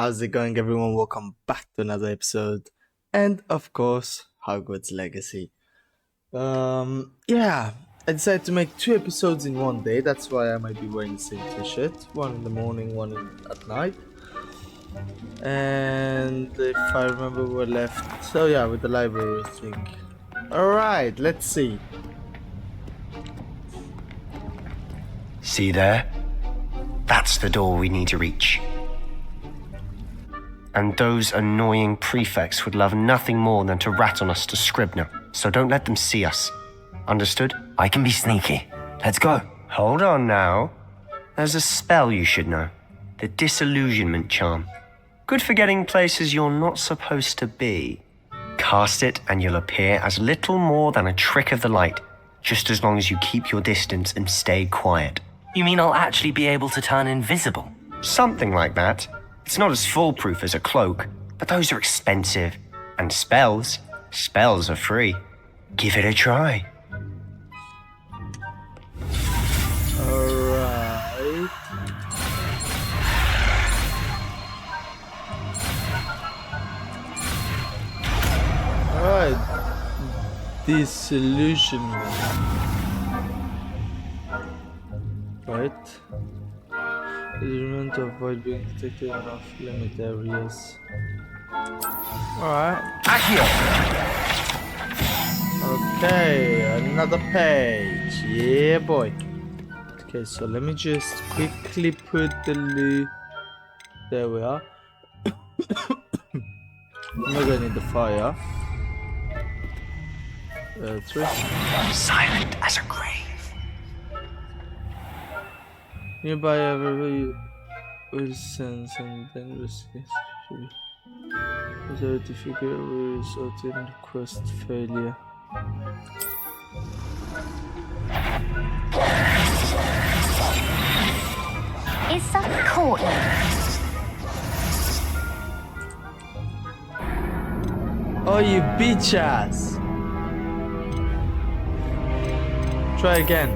How's it going, everyone? Welcome back to another episode, and of course, Hogwarts Legacy. Yeah, I decided to make 2 episodes in one day. That's why I might be wearing the same t-shirt, one in the morning, at night. And if I remember, we're left. So yeah, with the library thing. All right, let's see. See there? That's the door we need to reach. And those annoying prefects would love nothing more than to rat on us to Scribner, so don't let them see us. Understood? I can be sneaky. Let's go. Hold on now. There's a spell you should know. The Disillusionment Charm. Good for getting places you're not supposed to be. Cast it and you'll appear as little more than a trick of the light, just as long as you keep your distance and stay quiet. You mean I'll actually be able to turn invisible? Something like that. It's not as foolproof as a cloak, but those are expensive. And spells are free. Give it a try. Alright. Alright. Disillusionment. Right. Disillusionment to avoid being detected in off-limit areas. Alright. Accio! Okay, another page. Yeah, boy. Okay, so let me just quickly put the loot. There we are. I'm not gonna need the fire. 3. Silent as a grave. Nearby everybody will sense and then risky. The difficult will result in quest failure. Is something caught you? Oh, you bitch ass! Try again.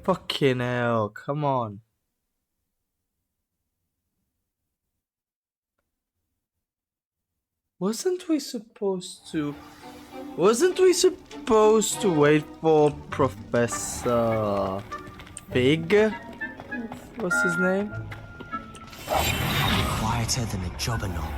Fucking hell, come on. Wasn't we supposed to wait for Professor Big? What's his name? Quieter than a jobberknoll.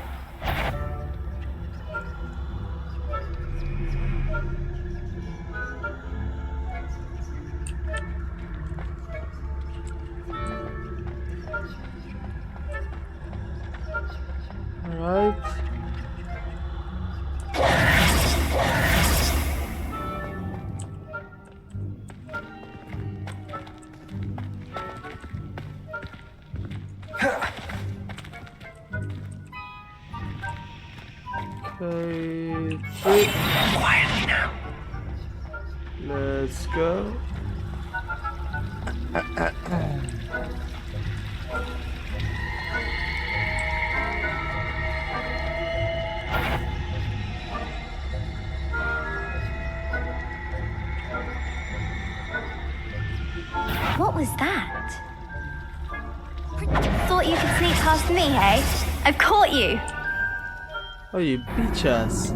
Alright. Okay, 3. Quietly now. Let's go. What was that? Thought you could sneak past me, hey? I've caught you! Oh, you bitch ass.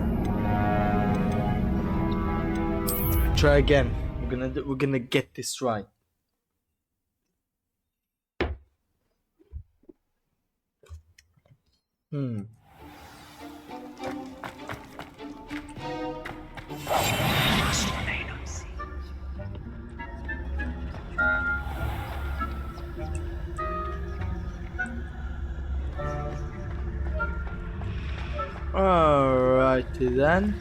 Try again. We're gonna get this right. Alrighty then.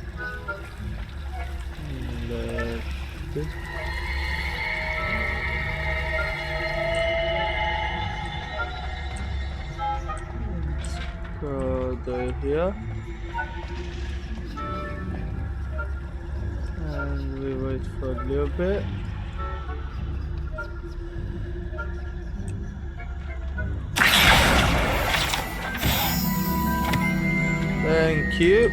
Let's go here. And we wait for a little bit. Thank you.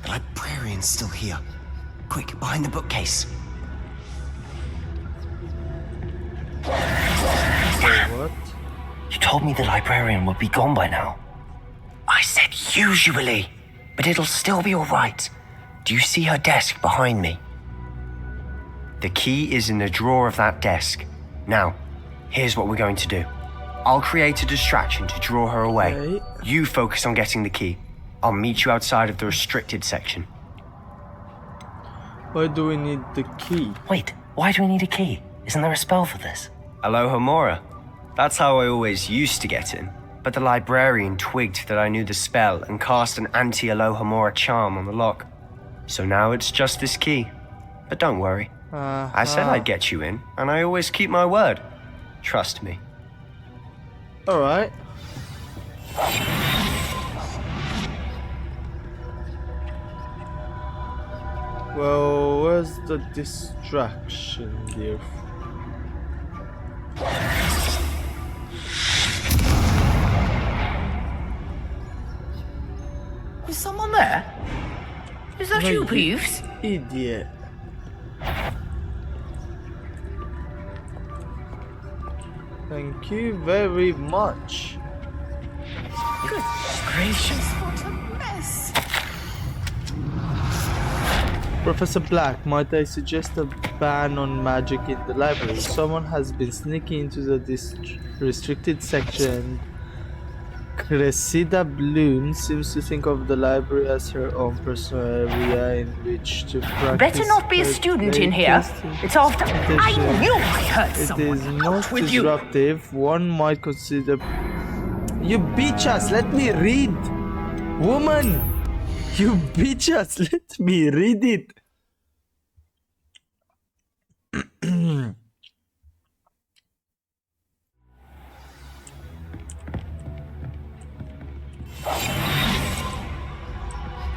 The librarian's still here. Quick, behind the bookcase. What? You told me the librarian would be gone by now. I said usually, but it'll still be all right. Do you see her desk behind me? The key is in the drawer of that desk. Now, here's what we're going to do. I'll create a distraction to draw her away. Okay. You focus on getting the key. I'll meet you outside of the restricted section. Why do we need the key? Wait, why do we need a key? Isn't there a spell for this? Aloha Mora. That's how I always used to get in. But the librarian twigged that I knew the spell and cast an anti-Aloha Mora charm on the lock. So now it's just this key. But don't worry. I said I'd get you in, and I always keep my word. Trust me. Alright. Well, where's the distraction, dear? Is someone there? Is that you, Peeves? Idiot. Thank you very much. Goodness gracious, what a mess. Professor Black, might I suggest a ban on magic in the library? Someone has been sneaking into the restricted section. Cressida Bloom seems to think of the library as her own personal area in which to practice. Better not be a her student in here. playtesting It's after. I edition. knew I heard It someone. is most with you. disruptive. One might consider. You bitch us! Let me read! Woman! You bitch us! Let me read it!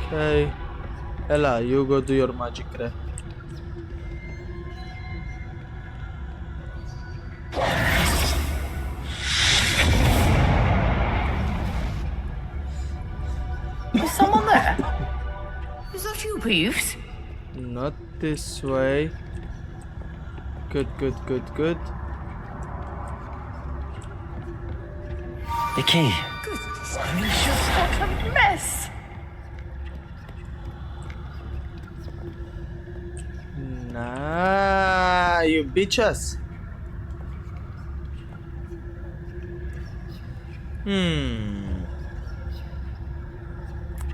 Okay. Ella, you go do your magic, right? Is someone there? Is that you, Peeves? Not this way. Good, good, good, good. The key. Goodness gracious, what a mess. Nah, you bitches.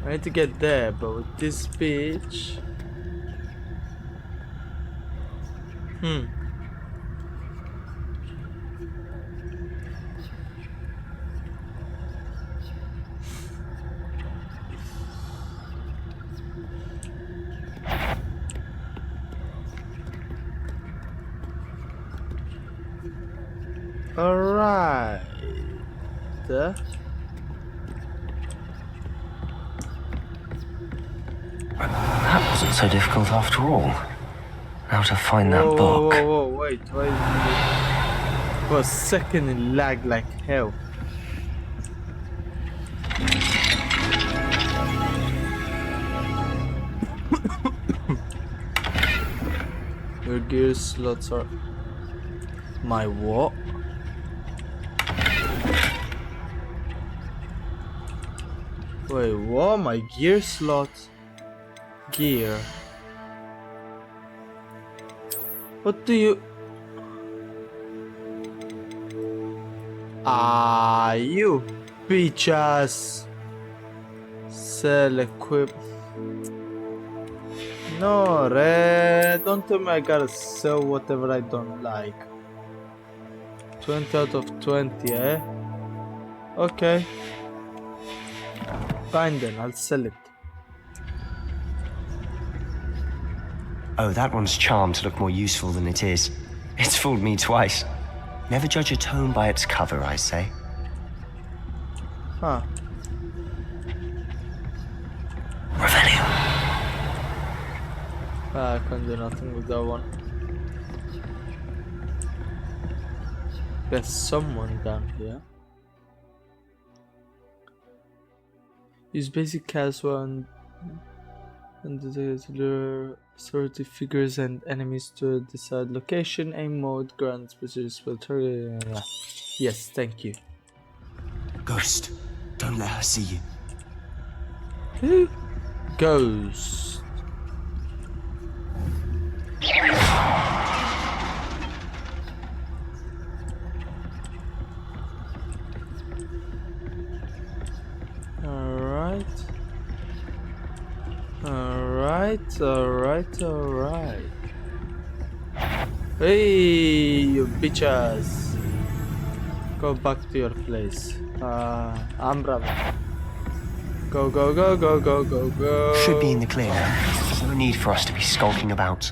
I need to get there, but with this bitch. Alright. That wasn't so difficult after all. Now to find that Whoa, book. whoa, whoa, wait, why is it for a second it lagged like hell. Your gear slots are my what? Wait, what? My gear slots? Gear. What do you... you bitches. Sell equip. No, don't tell me I gotta sell whatever I don't like. 20 out of 20, eh? Okay. Fine then, I'll sell it. Oh, that one's charmed to look more useful than it is. It's fooled me twice. Never judge a tome by its cover, I say. Huh. Revelio. I can't do nothing with that one. There's someone down here. Use basic casual and And to lure authority figures and enemies to a desired location. Aim mode grants specific will target. Yes, thank you. Ghost, don't let her see you. Who? Ghost. Alright. Alright. Hey, you bitches. Go back to your place. I'm bravo. Go. Should be in the clear now. No need for us to be skulking about.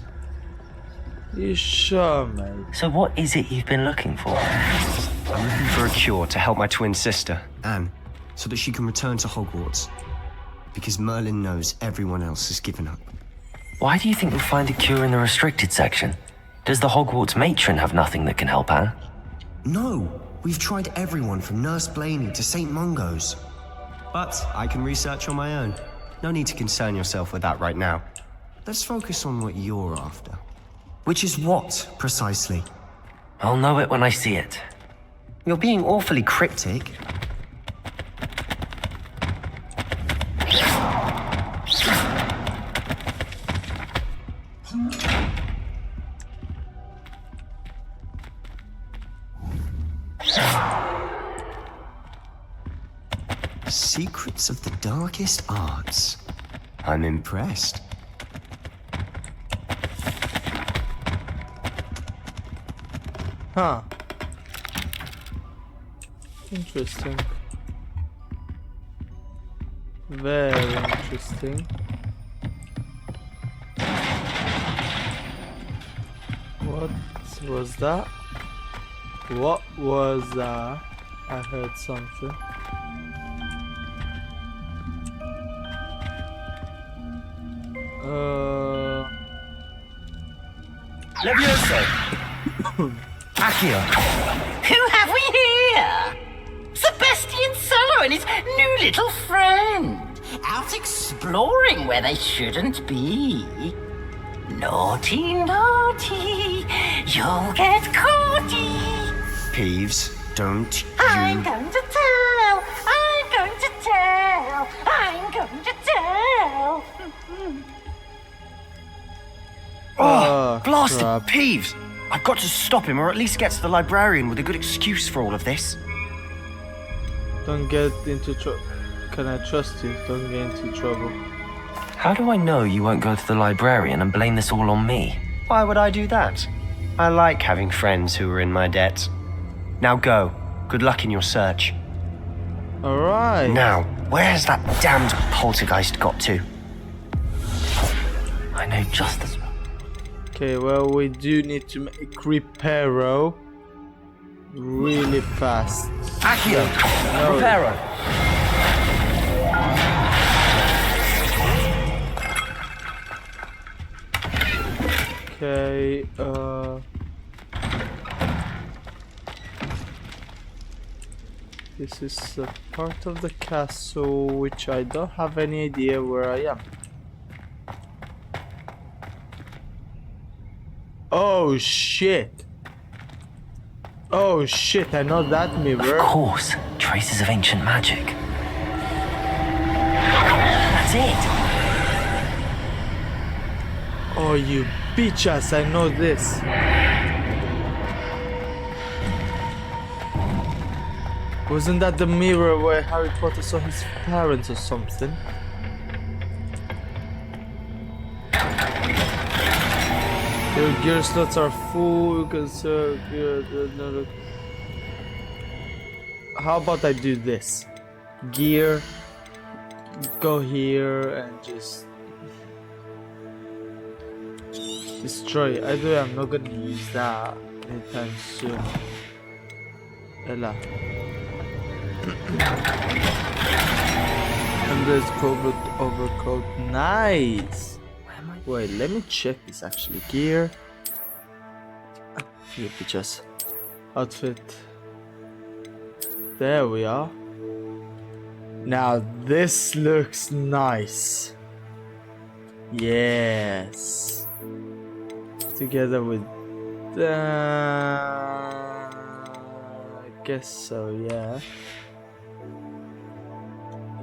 You sure, mate? So what is it you've been looking for? I'm looking for a cure to help my twin sister, Anne, so that she can return to Hogwarts. Because Merlin knows everyone else has given up. Why do you think you'll find a cure in the restricted section? Does the Hogwarts matron have nothing that can help Anne? No, we've tried everyone from Nurse Blaney to St. Mungo's. But I can research on my own. No need to concern yourself with that right now. Let's focus on what you're after. Which is what, precisely? I'll know it when I see it. You're being awfully cryptic. Secrets of the darkest arts. I'm impressed. Huh. Interesting. Very interesting. What was that? What was that? I heard something. Levioso! Accio! Who have we here? Sebastian Sallow and his new little friend. Out exploring where they shouldn't be. Naughty, naughty. You'll get caughty. Peeves, don't I'm you... going to tell. I'm going to tell. I'm going to tell. Oh, blasted crap. Peeves! I've got to stop him, or at least get to the librarian with a good excuse for all of this. Don't get into trouble. Can I trust you? Don't get into trouble. How do I know you won't go to the librarian and blame this all on me? Why would I do that? I like having friends who are in my debt. Now go. Good luck in your search. Alright. Now, where's that damned poltergeist got to? I know just as well. Okay, well, we do need to make Reparo really fast. Accio! No. Reparo! Okay, this is a part of the castle which I don't have any idea where I am. Oh shit! Oh shit, I know that mirror. Of course, traces of ancient magic. That's it! Oh, you bitches, I know this. Wasn't that the mirror where Harry Potter saw his parents or something? Your gear slots are full because how about I do this? Gear, go here and just destroy. I'm not gonna use that anytime soon. Ella. And there's overcoat. Nice. Wait, let me check this actually. Gear. Here, bitches. Outfit. There we are. Now this looks nice. Yes. Together with I guess so, yeah.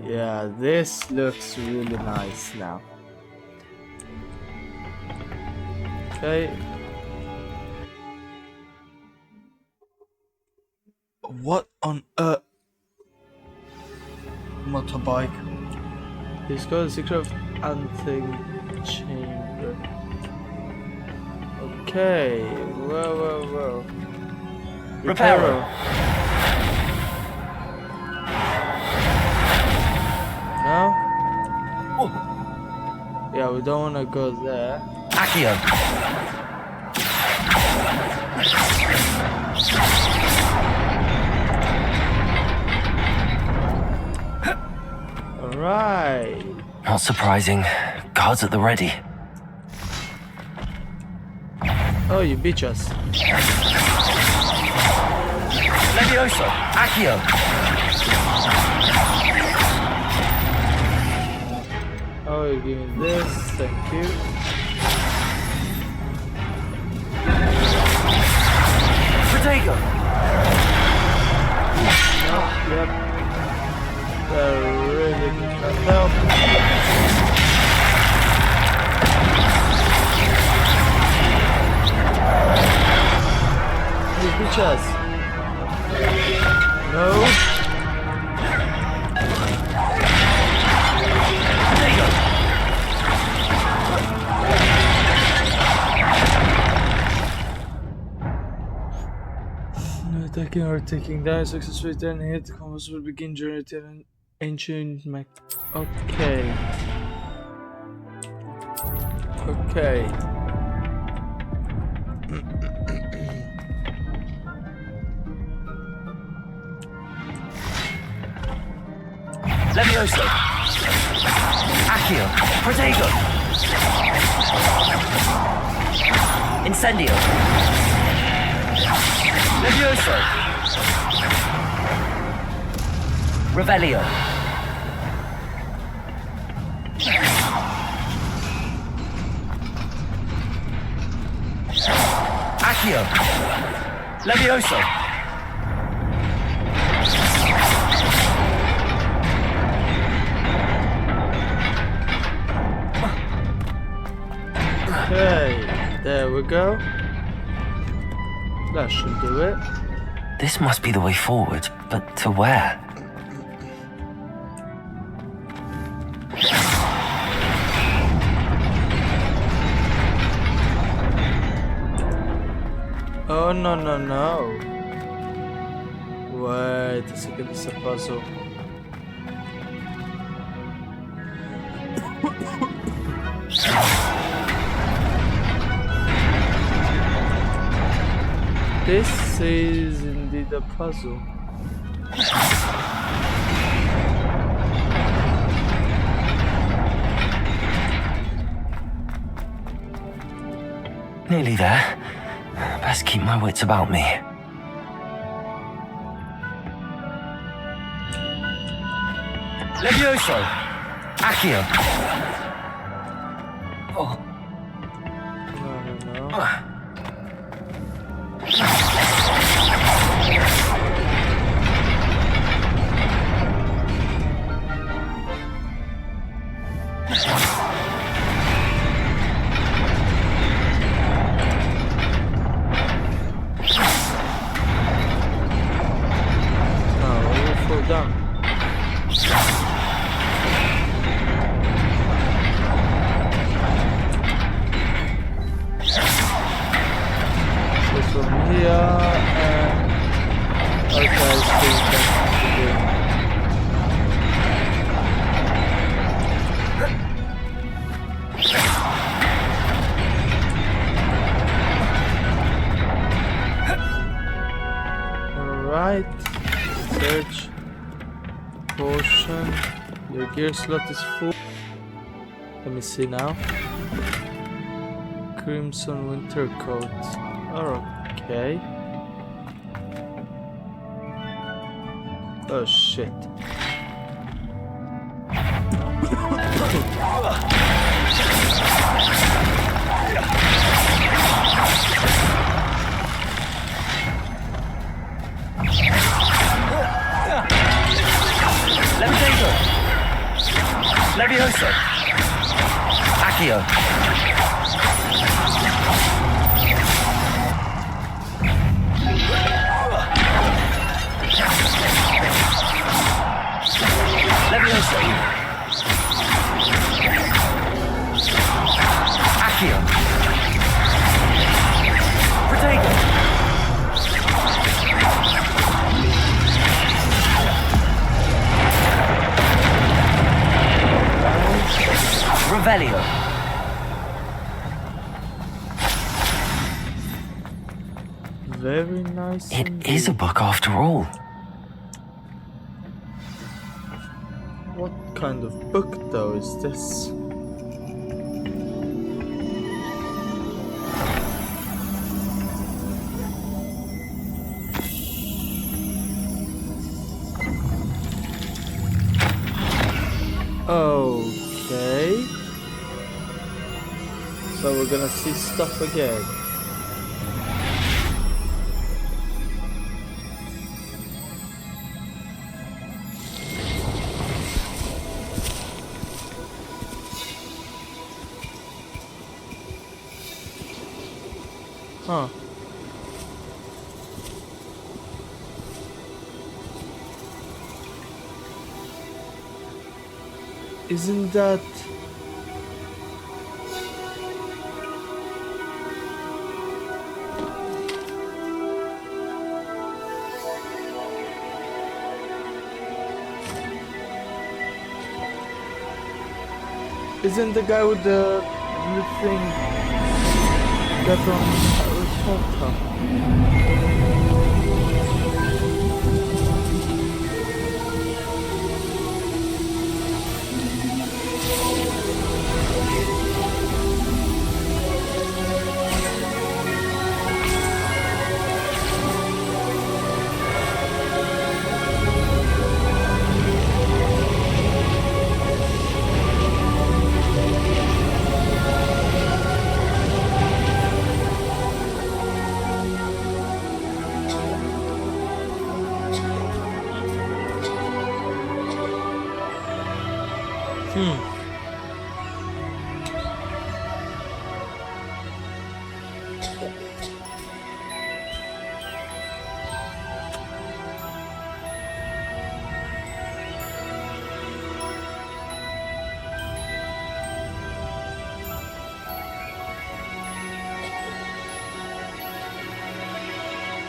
Yeah, this looks really nice now. Okay. What on earth? Motorbike. Discover the secret of Anthing Chamber. Okay. Whoa. Reparo. No? Oh. Yeah, we don't want to go there. Accio. Alright. Not surprising. Guards at the ready. Oh, you beat us. Levioso. Accio. Oh, you give me this. Thank you. Protego. Oh, yep. That really did not help. You beat us. No. Attacking or taking down successfully, then hit the combos will begin generating an ancient mech. Okay. Okay. Levioso. Accio. Protego. Incendio. Levioso. Revelio. Accio. Levioso. Okay, there we go. That should do it. This must be the way forward, but to where? Oh no. Wait a second, it's a puzzle. This is indeed a puzzle. Nearly there. Best keep my wits about me. Levioso! Accio! Oh. No. Done. So from here and okay, alright, search. Potion. Your gear slot is full. Let me see now. Crimson winter coat. Okay. Oh shit. Levioso. Accio. Levioso. Accio. Protego. Revelio. Very nice. It indeed. is a book after all. What kind of book though is this? Okay. So we're gonna see stuff again. Huh. Isn't that... Isn't the guy with the thing that from Harry Potter?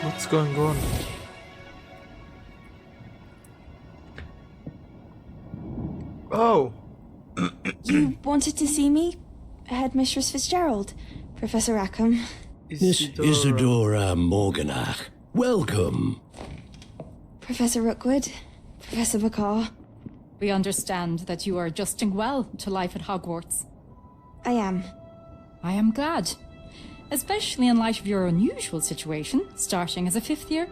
What's going on? Oh! You wanted to see me? Headmistress Fitzgerald? Professor Rackham? Miss Isadora Morganach, welcome. Professor Rookwood? Professor Bakar? We understand that you are adjusting well to life at Hogwarts. I am. I am glad. Especially in light of your unusual situation, starting as a 5th year.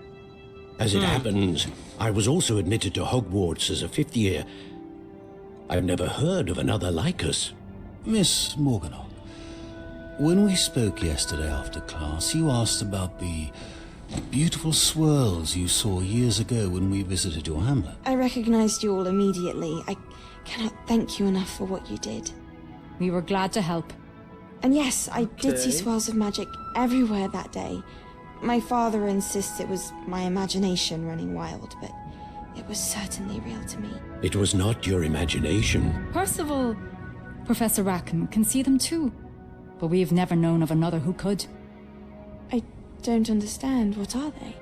As it happens, I was also admitted to Hogwarts as a 5th year. I've never heard of another like us. Miss Morganach, when we spoke yesterday after class, you asked about the beautiful swirls you saw years ago when we visited your hamlet. I recognized you all immediately. I cannot thank you enough for what you did. We were glad to help. And yes, I did see Okay. swirls of magic everywhere that day. My father insists it was my imagination running wild, but it was certainly real to me. It was not your imagination. Percival, Professor Rackham can see them too. But we have never known of another who could. I don't understand. What are they?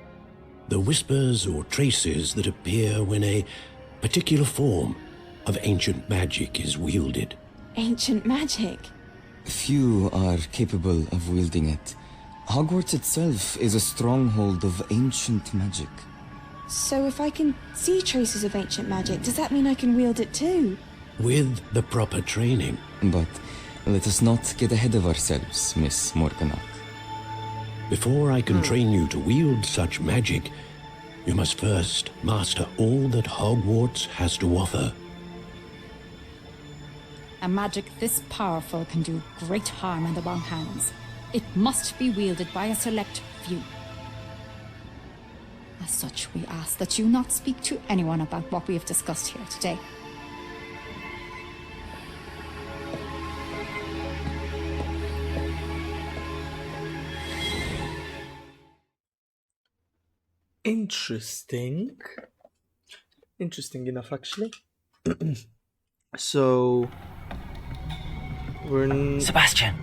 The whispers or traces that appear when a particular form of ancient magic is wielded. Ancient magic? Few are capable of wielding it. Hogwarts itself is a stronghold of ancient magic. So if I can see traces of ancient magic, does that mean I can wield it too? With the proper training. But let us not get ahead of ourselves, Miss Morganach. Before I can train you to wield such magic, you must first master all that Hogwarts has to offer. A magic this powerful can do great harm in the wrong hands. It must be wielded by a select few. As such, we ask that you not speak to anyone about what we have discussed here today. Interesting. Interesting enough, actually. So we're Sebastian.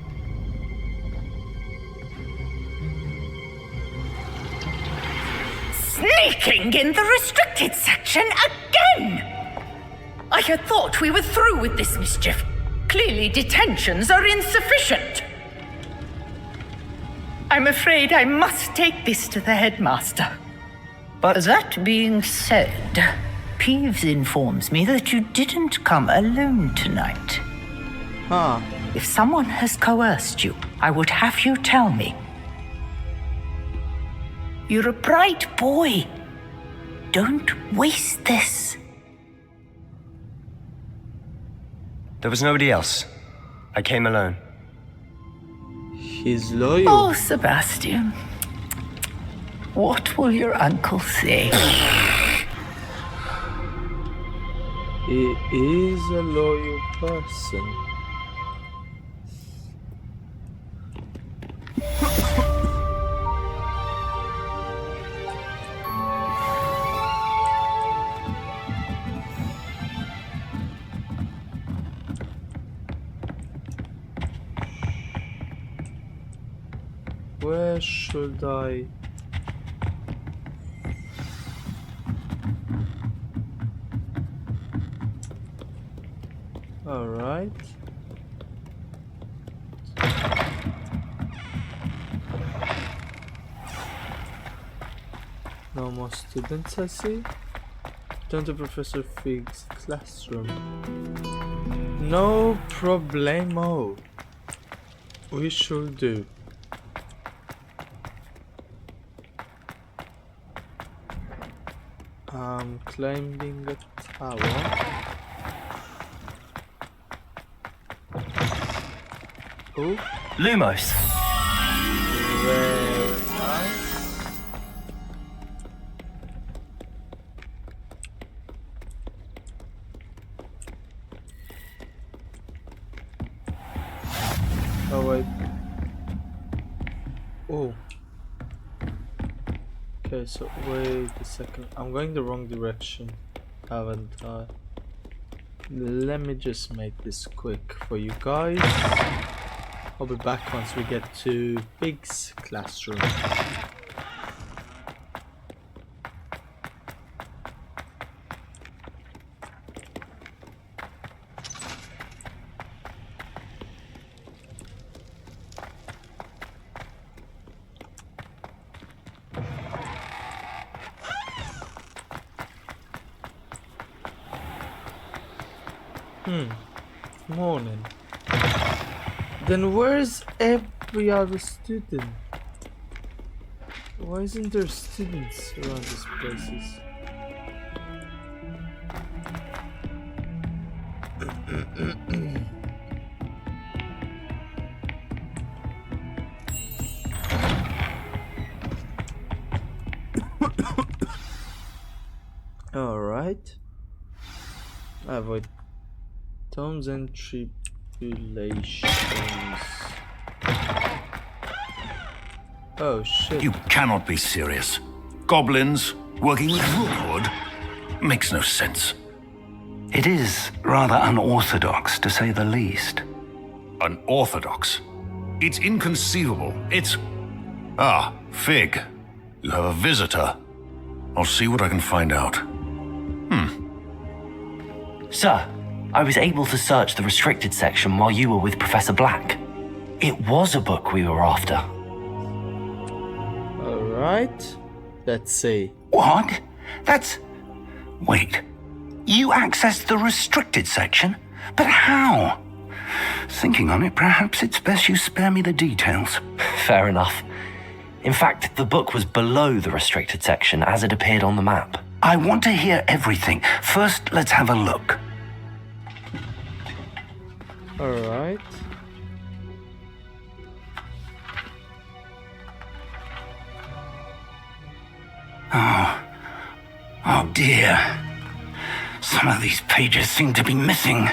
Sneaking in the restricted section again! I had thought we were through with this mischief. Clearly detentions are insufficient. I'm afraid I must take this to the headmaster. But that being said, Peeves informs me that you didn't come alone tonight. Huh. If someone has coerced you, I would have you tell me. You're a bright boy. Don't waste this. There was nobody else. I came alone. He's loyal. Oh, Sebastian. What will your uncle say? He is a loyal person. Where should I? All right. No more students, I see. Turn to Professor Fig's classroom. No problemo. We should do. I'm climbing a tower. Oh, Lumos. very nice. Oh wait. Oh. Okay, so wait a second. I'm going the wrong direction, haven't I? Let me just make this quick for you guys. I'll be back once we get to Pig's classroom. Morning. Then where's every other student? Why isn't there students around these places? Alright. Avoid Tomes and tribulations. Oh shit. You cannot be serious. Goblins working with Rookwood makes no sense. It is rather unorthodox, to say the least. Unorthodox? It's inconceivable. It's... Ah, Fig. You have a visitor. I'll see what I can find out. Sir, I was able to search the restricted section while you were with Professor Black. It was a book we were after. Alright. Let's see. What? That's... Wait. You accessed the restricted section? But how? Thinking on it, perhaps it's best you spare me the details. Fair enough. In fact, the book was below the restricted section as it appeared on the map. I want to hear everything. First, let's have a look. Alright. Oh dear. Some of these pages seem to be missing.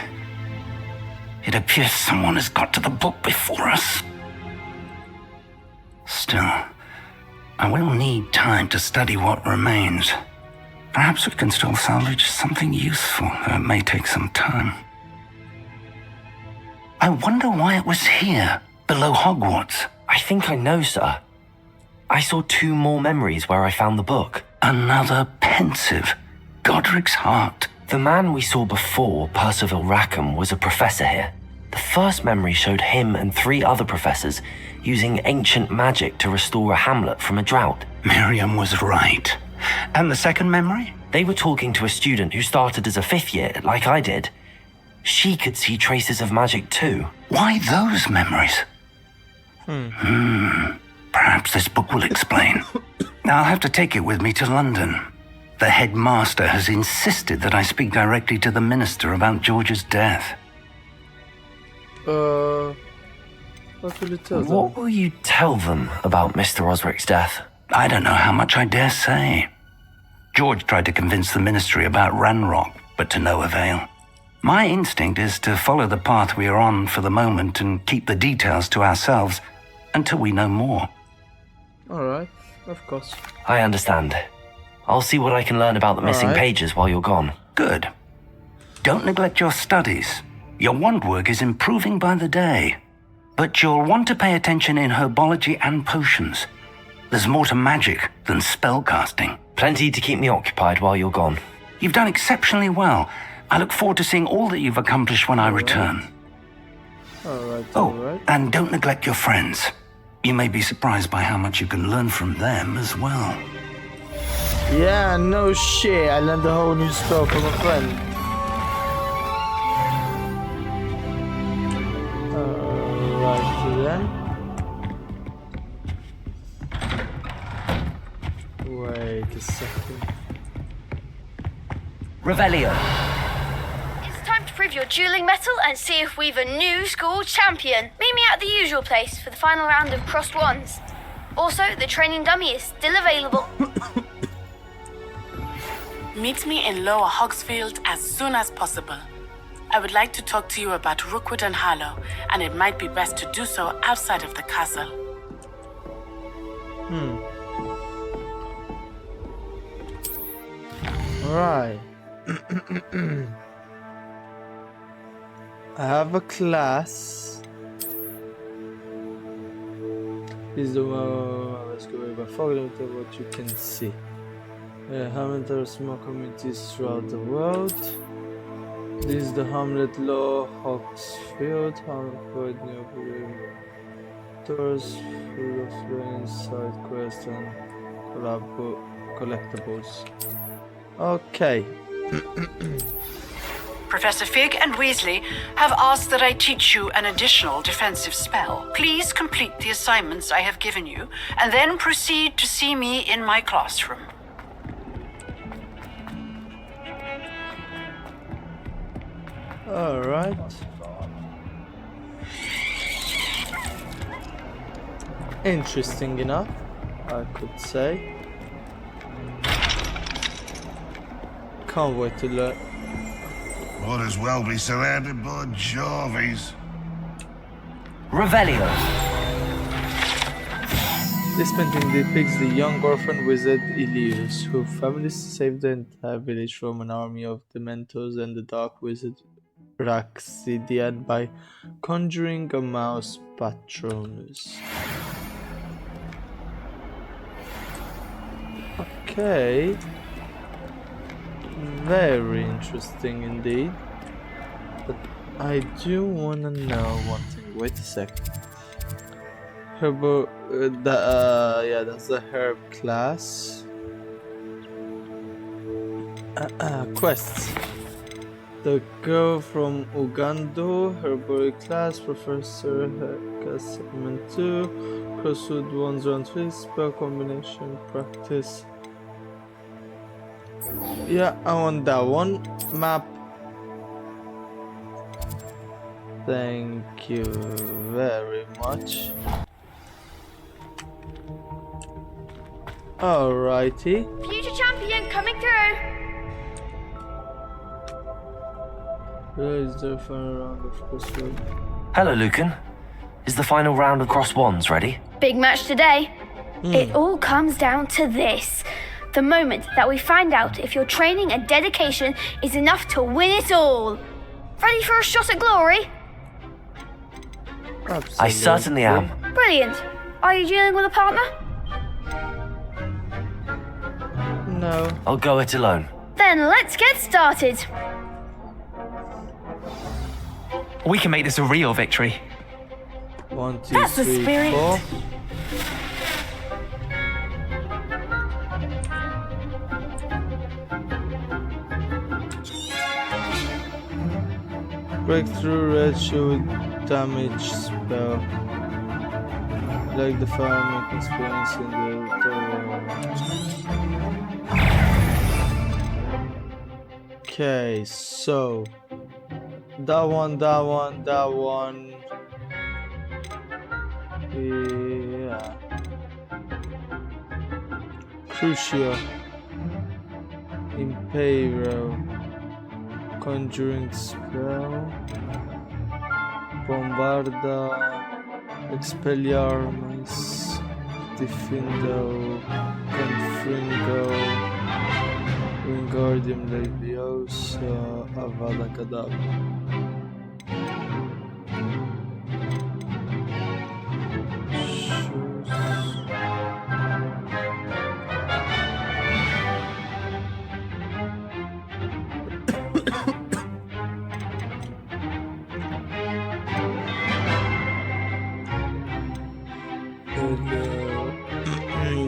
It appears someone has got to the book before us. Still, I will need time to study what remains. Perhaps we can still salvage something useful, though it may take some time. I wonder why it was here, below Hogwarts. I think I know, sir. I saw 2 more memories where I found the book. Another pensive. Godric's heart. The man we saw before, Percival Rackham, was a professor here. The first memory showed him and 3 other professors using ancient magic to restore a hamlet from a drought. Miriam was right. And the second memory? They were talking to a student who started as a 5th year, like I did. She could see traces of magic too. Why those memories? Perhaps this book will explain. I'll have to take it with me to London. The headmaster has insisted that I speak directly to the minister about George's death. What will you tell them? What will you tell them about Mr. Osric's death? I don't know how much I dare say. George tried to convince the ministry about Ranrock, but to no avail. My instinct is to follow the path we are on for the moment and keep the details to ourselves until we know more. Alright, of course. I understand. I'll see what I can learn about the missing pages while you're gone. Good. Don't neglect your studies. Your wand work is improving by the day. But you'll want to pay attention in herbology and potions. There's more to magic than spellcasting. Plenty to keep me occupied while you're gone. You've done exceptionally well. I look forward to seeing all that you've accomplished when I return. Alright. And don't neglect your friends. You may be surprised by how much you can learn from them as well. Yeah, no shit. I learned a whole new spell from a friend. Right then. Wait a second. Revelio. It's time to prove your dueling mettle and see if we've a new school champion. Meet me at the usual place for the final round of crossed wands. Also, the training dummy is still available. Meet me in Lower Hogsfield as soon as possible. I would like to talk to you about Rookwood and Harlow, and it might be best to do so outside of the castle. Right. I have a class. Is the one. Let's go over. Follow what you can see. Hamlet are small communities throughout the world. This is the Hamlet Law Hogsfield. Hamlet near doors full of learning side quests and collectibles. Okay. Professor Fig and Weasley have asked that I teach you an additional defensive spell. Please complete the assignments I have given you, and then proceed to see me in my classroom. Alright. Interesting enough, I could say. Can't wait to learn. Might as well be surrounded by Jarvies. Revelio. This painting depicts the young orphan wizard Elias, who family saved the entire village from an army of Dementors and the dark wizard Raxidian by conjuring a mouse Patronus. Okay. Very interesting indeed. But I do wanna know one thing. Wait a second. Yeah, that's the herb class. Quests. The girl from Ugando, herbal class, Professor Segment 2, Crosswood Wands round 3, spell combination practice. Yeah, I want that one. Map. Thank you very much. Alrighty. Future champion coming through. Where is the final round of Crossroad? Hello, Lucan. Is the final round of Crossed Wands ready? Big match today. It all comes down to this. The moment that we find out if your training and dedication is enough to win it all. Ready for a shot at glory? Absolutely. I certainly am. Brilliant. Are you dealing with a partner? No. I'll go it alone. Then let's get started. We can make this a real victory. 1, 2, That's the 3, spirit. 4. Breakthrough red shield damage spell. Like the fireman experience in the Okay, so that one. Yeah. Crucio. Impero. Conjuring spell. Bombarda. Expelliarmus. Diffindo. Confringo. Wingardium Leviosa. Avada Kedavra.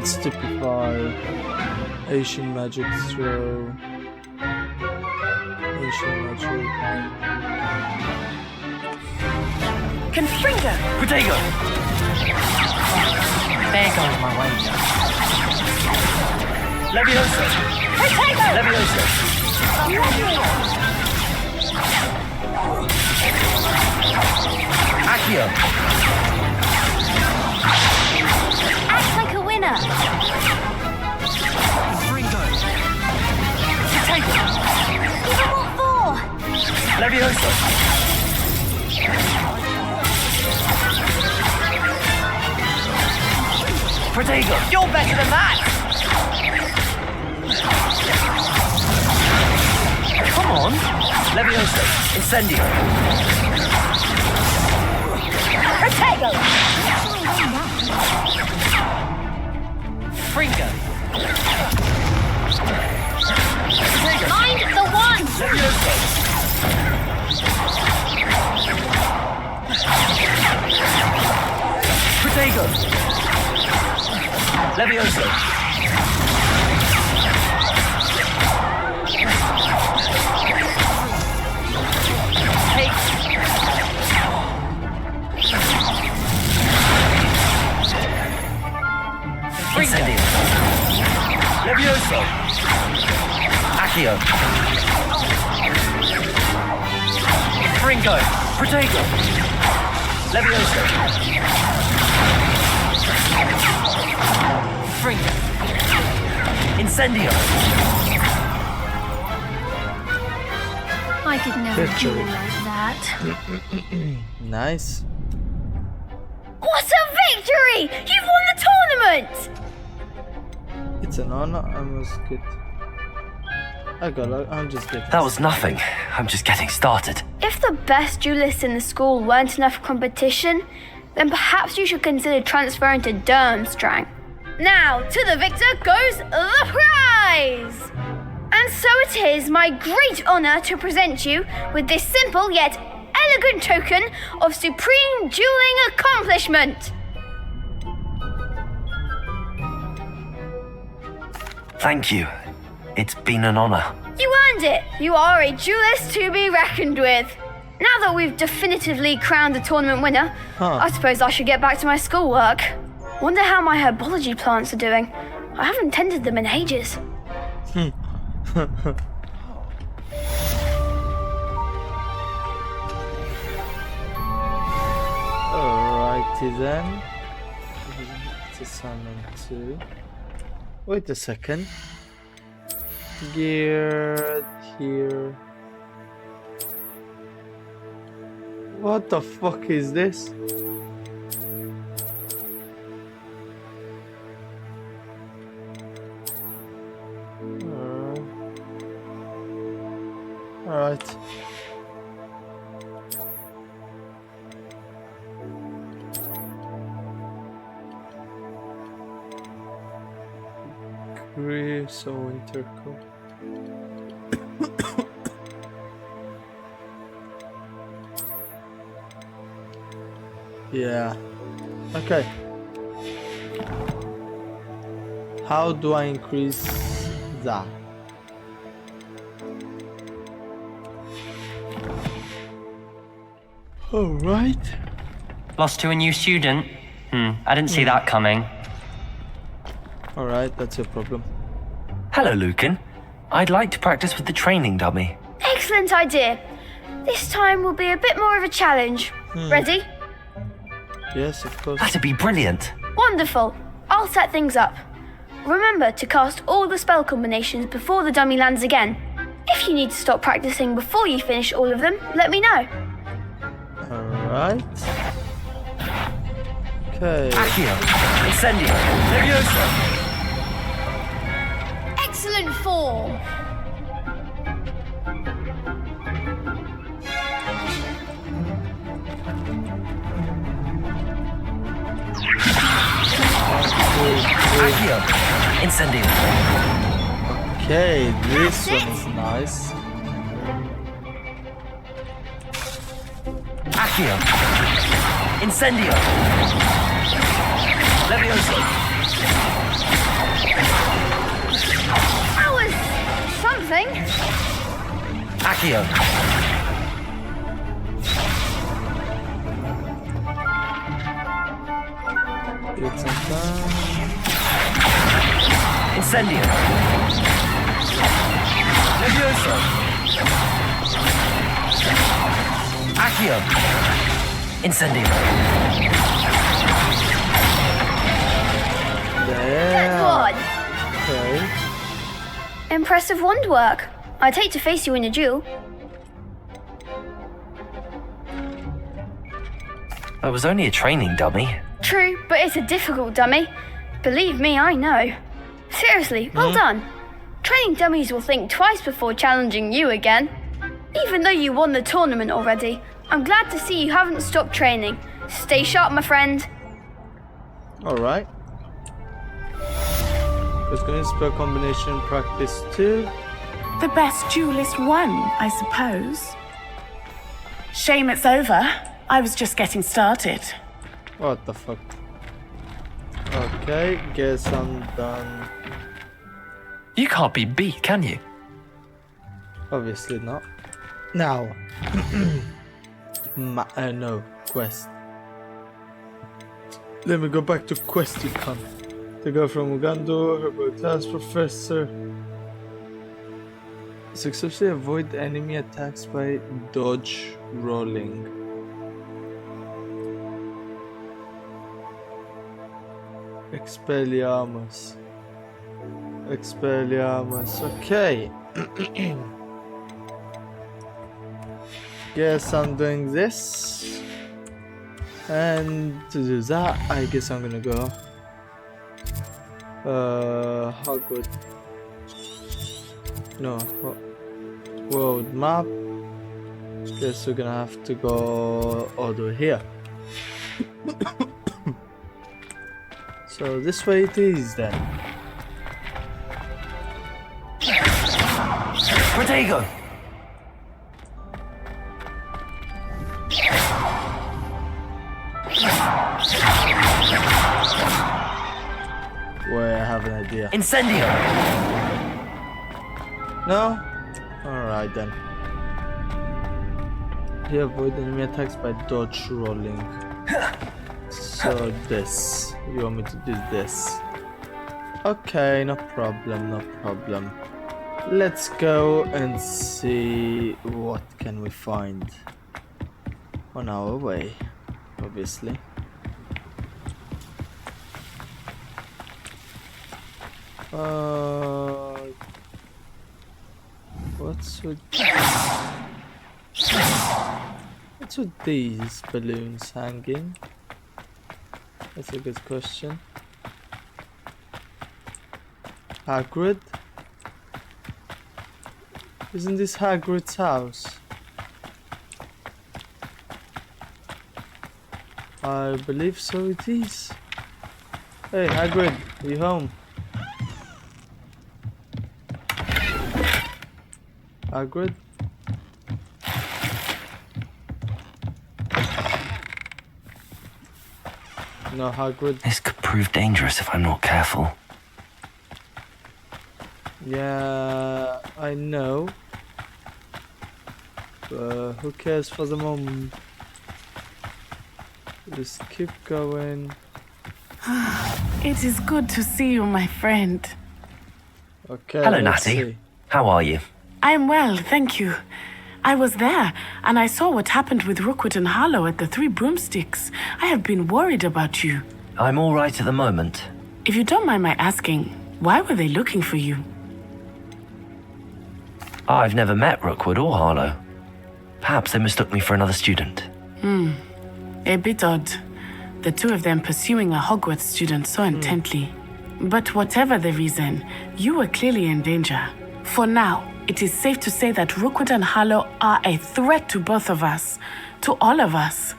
Stupefy, Asian Magic Throw, Asian Magic, Confringo! Protego! There goes my wager. Leviosa! Protego! Leviosa! Accio! Act like a winner. Fringo! Protego! Even what for? Leviosa! Protego! You're better than that! Come on! Leviosa! Incendio! Protego! Fringo! Mind the one! Leviosa! Protego! Leviosa! Incendio! Levioso! Accio! Fringo! Protego! Levioso! Fringo! Incendio! I could never do Victory. like that. Nice. What a victory! You've won the tournament! It's an honor. I must get. I'm just getting. That was nothing. I'm just getting started. If the best duelists in the school weren't enough competition, then perhaps you should consider transferring to Durmstrang. Now, to the victor goes the prize! And so it is my great honor to present you with this simple yet elegant token of supreme dueling accomplishment. Thank you. It's been an honor. You earned it. You are a duelist to be reckoned with. Now that we've definitively crowned the tournament winner, I suppose I should get back to my schoolwork. Wonder how my herbology plants are doing. I haven't tended them in ages. Alrighty then. It's assignment 2. Wait a second. Gear here. What the fuck is this? agree. So winter coat. Yeah. Okay. How do I increase that? All right. Lost to a new student? I didn't see that coming. All right, that's your problem. Hello, Lucan. I'd like to practice with the training dummy. Excellent idea. This time will be a bit more of a challenge. Ready? Yes, of course. That'd be brilliant. Wonderful. I'll set things up. Remember to cast all the spell combinations before the dummy lands again. If you need to stop practicing before you finish all of them, let me know. Alright. Okay. Accio. Incendio. Leviosa. Excellent form. Accio. Incendio. Okay, this one is nice. Accio. Incendio. Leviosa. That was something. Accio. It's a time. Incendio. Leviosa. Accio. Incendio. Good one. Okay. Impressive wand work. I'd hate to face you in a duel. That was only a training dummy. True, but it's a difficult dummy. Believe me, I know. Seriously, well done. Training dummies will think twice before challenging you again. Even though you won the tournament already, I'm glad to see you haven't stopped training. Stay sharp, my friend. Alright. Let's go in spell combination practice 2. The best duelist won, I suppose. Shame it's over. I was just getting started. What the fuck? Okay, guess I'm done. You can't be beat, can you? Obviously not. Now. No, quest. Let me go back to quest, you cunt. The girl from Uganda, her class professor. Successfully avoid enemy attacks by dodge rolling. Expelliarmus. Expelliarmus. Okay. Guess I'm doing this. And to do that, I guess I'm gonna go. Hogwarts. No. World map. Guess we're gonna have to go all the way here. So this way it is then. Protego. Wait, I have an idea. Incendio. No? Alright then. You avoid enemy attacks by dodge rolling. So this. You want me to do this? Okay, no problem, no problem. Let's go and see what can we find on our way, obviously. What's with these balloons hanging? That's a good question. Hagrid? Isn't this Hagrid's house? I believe so it is. Hey Hagrid, are you home? Hagrid? No, Hagrid. This could prove dangerous if I'm not careful. Yeah, I know. But who cares for the moment? Just keep going. It is good to see you, my friend. Okay. Hello, let's Natty. see. How are you? I am well, thank you. I was there, and I saw what happened with Rookwood and Harlow at the Three Broomsticks. I have been worried about you. I'm all right at the moment. If you don't mind my asking, why were they looking for you? I've never met Rookwood or Harlow. Perhaps they mistook me for another student. A bit odd. The two of them pursuing a Hogwarts student so intently. But whatever the reason, you were clearly in danger. For now, it is safe to say that Rookwood and Harlow are a threat to both of us, to all of us.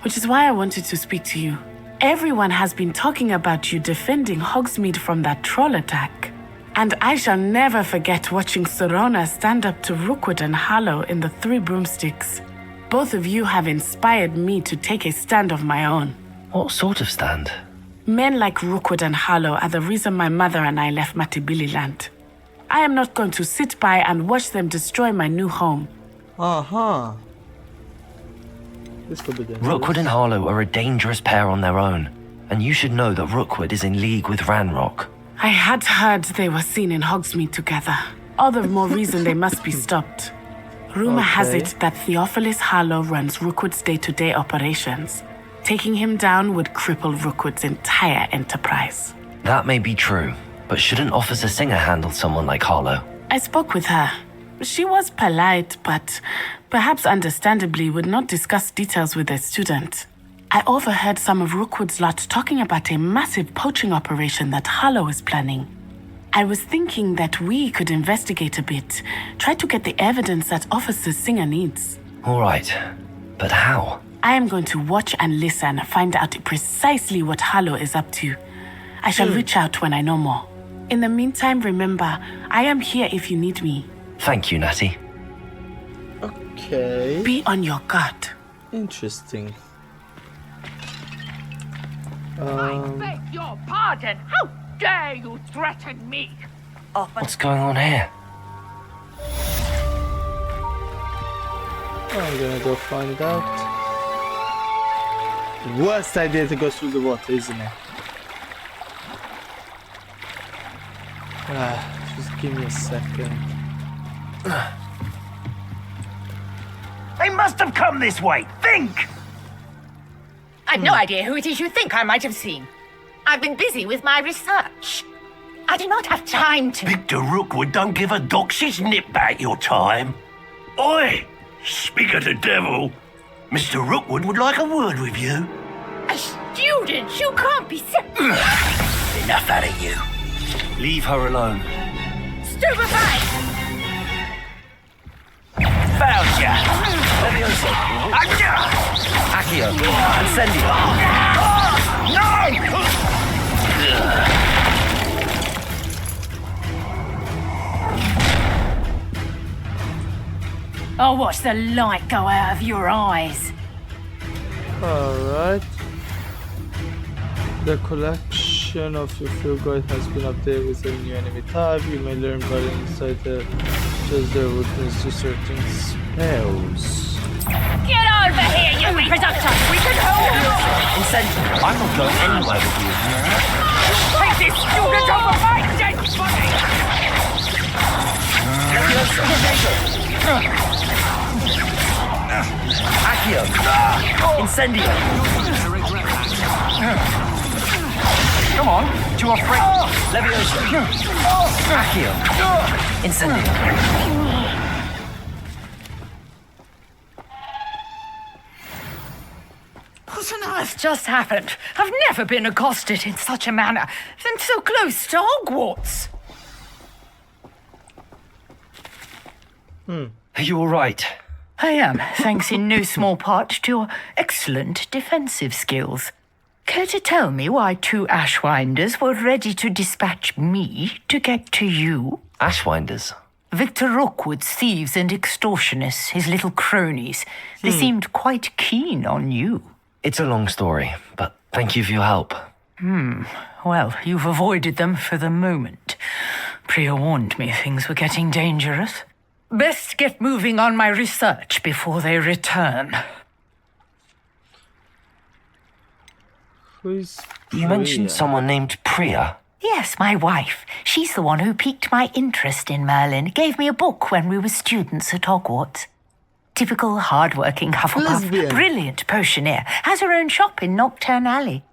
Which is why I wanted to speak to you. Everyone has been talking about you defending Hogsmeade from that troll attack. And I shall never forget watching Sorona stand up to Rookwood and Harlow in the Three Broomsticks. Both of you have inspired me to take a stand of my own. What sort of stand? Men like Rookwood and Harlow are the reason my mother and I left Matibili Land. I am not going to sit by and watch them destroy my new home. This could be dangerous. Rookwood and Harlow are a dangerous pair on their own, and you should know that Rookwood is in league with Ranrock. I had heard they were seen in Hogsmeade together. All the more reason they must be stopped. Rumor has it that Theophilus Harlow runs Rookwood's day-to-day operations. Taking him down would cripple Rookwood's entire enterprise. That may be true, but shouldn't Officer Singer handle someone like Harlow? I spoke with her. She was polite, but perhaps understandably would not discuss details with a student. I overheard some of Rookwood's lot talking about a massive poaching operation that Harlow is planning. I was thinking that we could investigate a bit, try to get the evidence that Officer Singer needs. All right, but how? I am going to watch and listen, find out precisely what Harlow is up to. I shall reach out when I know more. In the meantime, remember, I am here if you need me. Thank you, Natty. Okay. Be on your guard. Interesting. I beg your pardon. How dare you threaten me? What's going on here? I'm gonna go find out. Worst idea to go through the water, isn't it? Just give me a second. They must have come this way. Think! I've no idea who it is you think I might have seen. I've been busy with my research. I do not have time to... Victor Rookwood don't give a doxy's nip back your time. Oi! Speak of the devil. Mr. Rookwood would like a word with you. A student? You can't be so... Enough out of you. Leave her alone. Stupefy! Found ya! Accio, Incendio. No! I'll watch the light go out of your eyes. Alright. The collection of your field guide has been updated with a new enemy type. You may learn better inside the just their weakness to certain spells. Get over here, you reproductor! We can hold you! Incendio, I'm not going anywhere with you. Take this student over my dead body! Accio, Incendio. Come on, to our friend. Leviosa. Accio, Incendio. What on earth just happened? I've never been accosted in such a manner, and so close to Hogwarts. Are you all right? I am, thanks in no small part to your excellent defensive skills. Care to tell me why two Ashwinders were ready to dispatch me to get to you? Ashwinders? Victor Rookwood's thieves and extortionists, his little cronies. They seemed quite keen on you. It's a long story, but thank you for your help. Well, you've avoided them for the moment. Priya warned me things were getting dangerous. Best get moving on my research before they return. Who's You mentioned someone named Priya. Yes, my wife. She's the one who piqued my interest in Merlin. Gave me a book when we were students at Hogwarts. Typical hard-working Hufflepuff. Lesbian. Brilliant potioneer. Has her own shop in Knockturn Alley.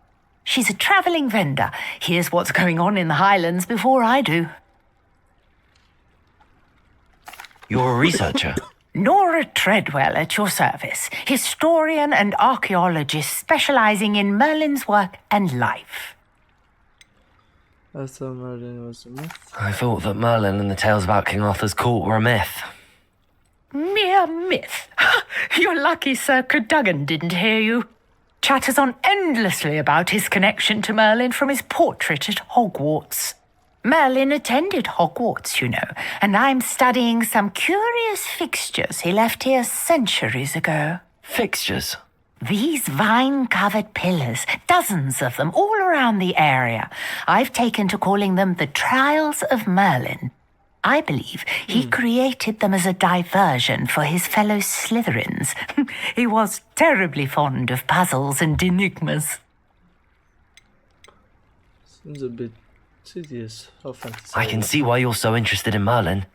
She's a travelling vendor. Hears what's going on in the Highlands before I do. You're a researcher. Nora Treadwell at your service. Historian and archaeologist specialising in Merlin's work and life. I thought Merlin was a myth. I thought that Merlin and the tales about King Arthur's court were a myth. Mere myth. You're lucky Sir Cadogan didn't hear you. Chatters on endlessly about his connection to Merlin from his portrait at Hogwarts. Merlin attended Hogwarts, you know, and I'm studying some curious fixtures he left here centuries ago. Fixtures? These vine-covered pillars, dozens of them, all around the area. I've taken to calling them the Trials of Merlin. I believe he created them as a diversion for his fellow Slytherins. He was terribly fond of puzzles and enigmas. Seems a bit tedious. How fantasy. I can see why you're so interested in Merlin.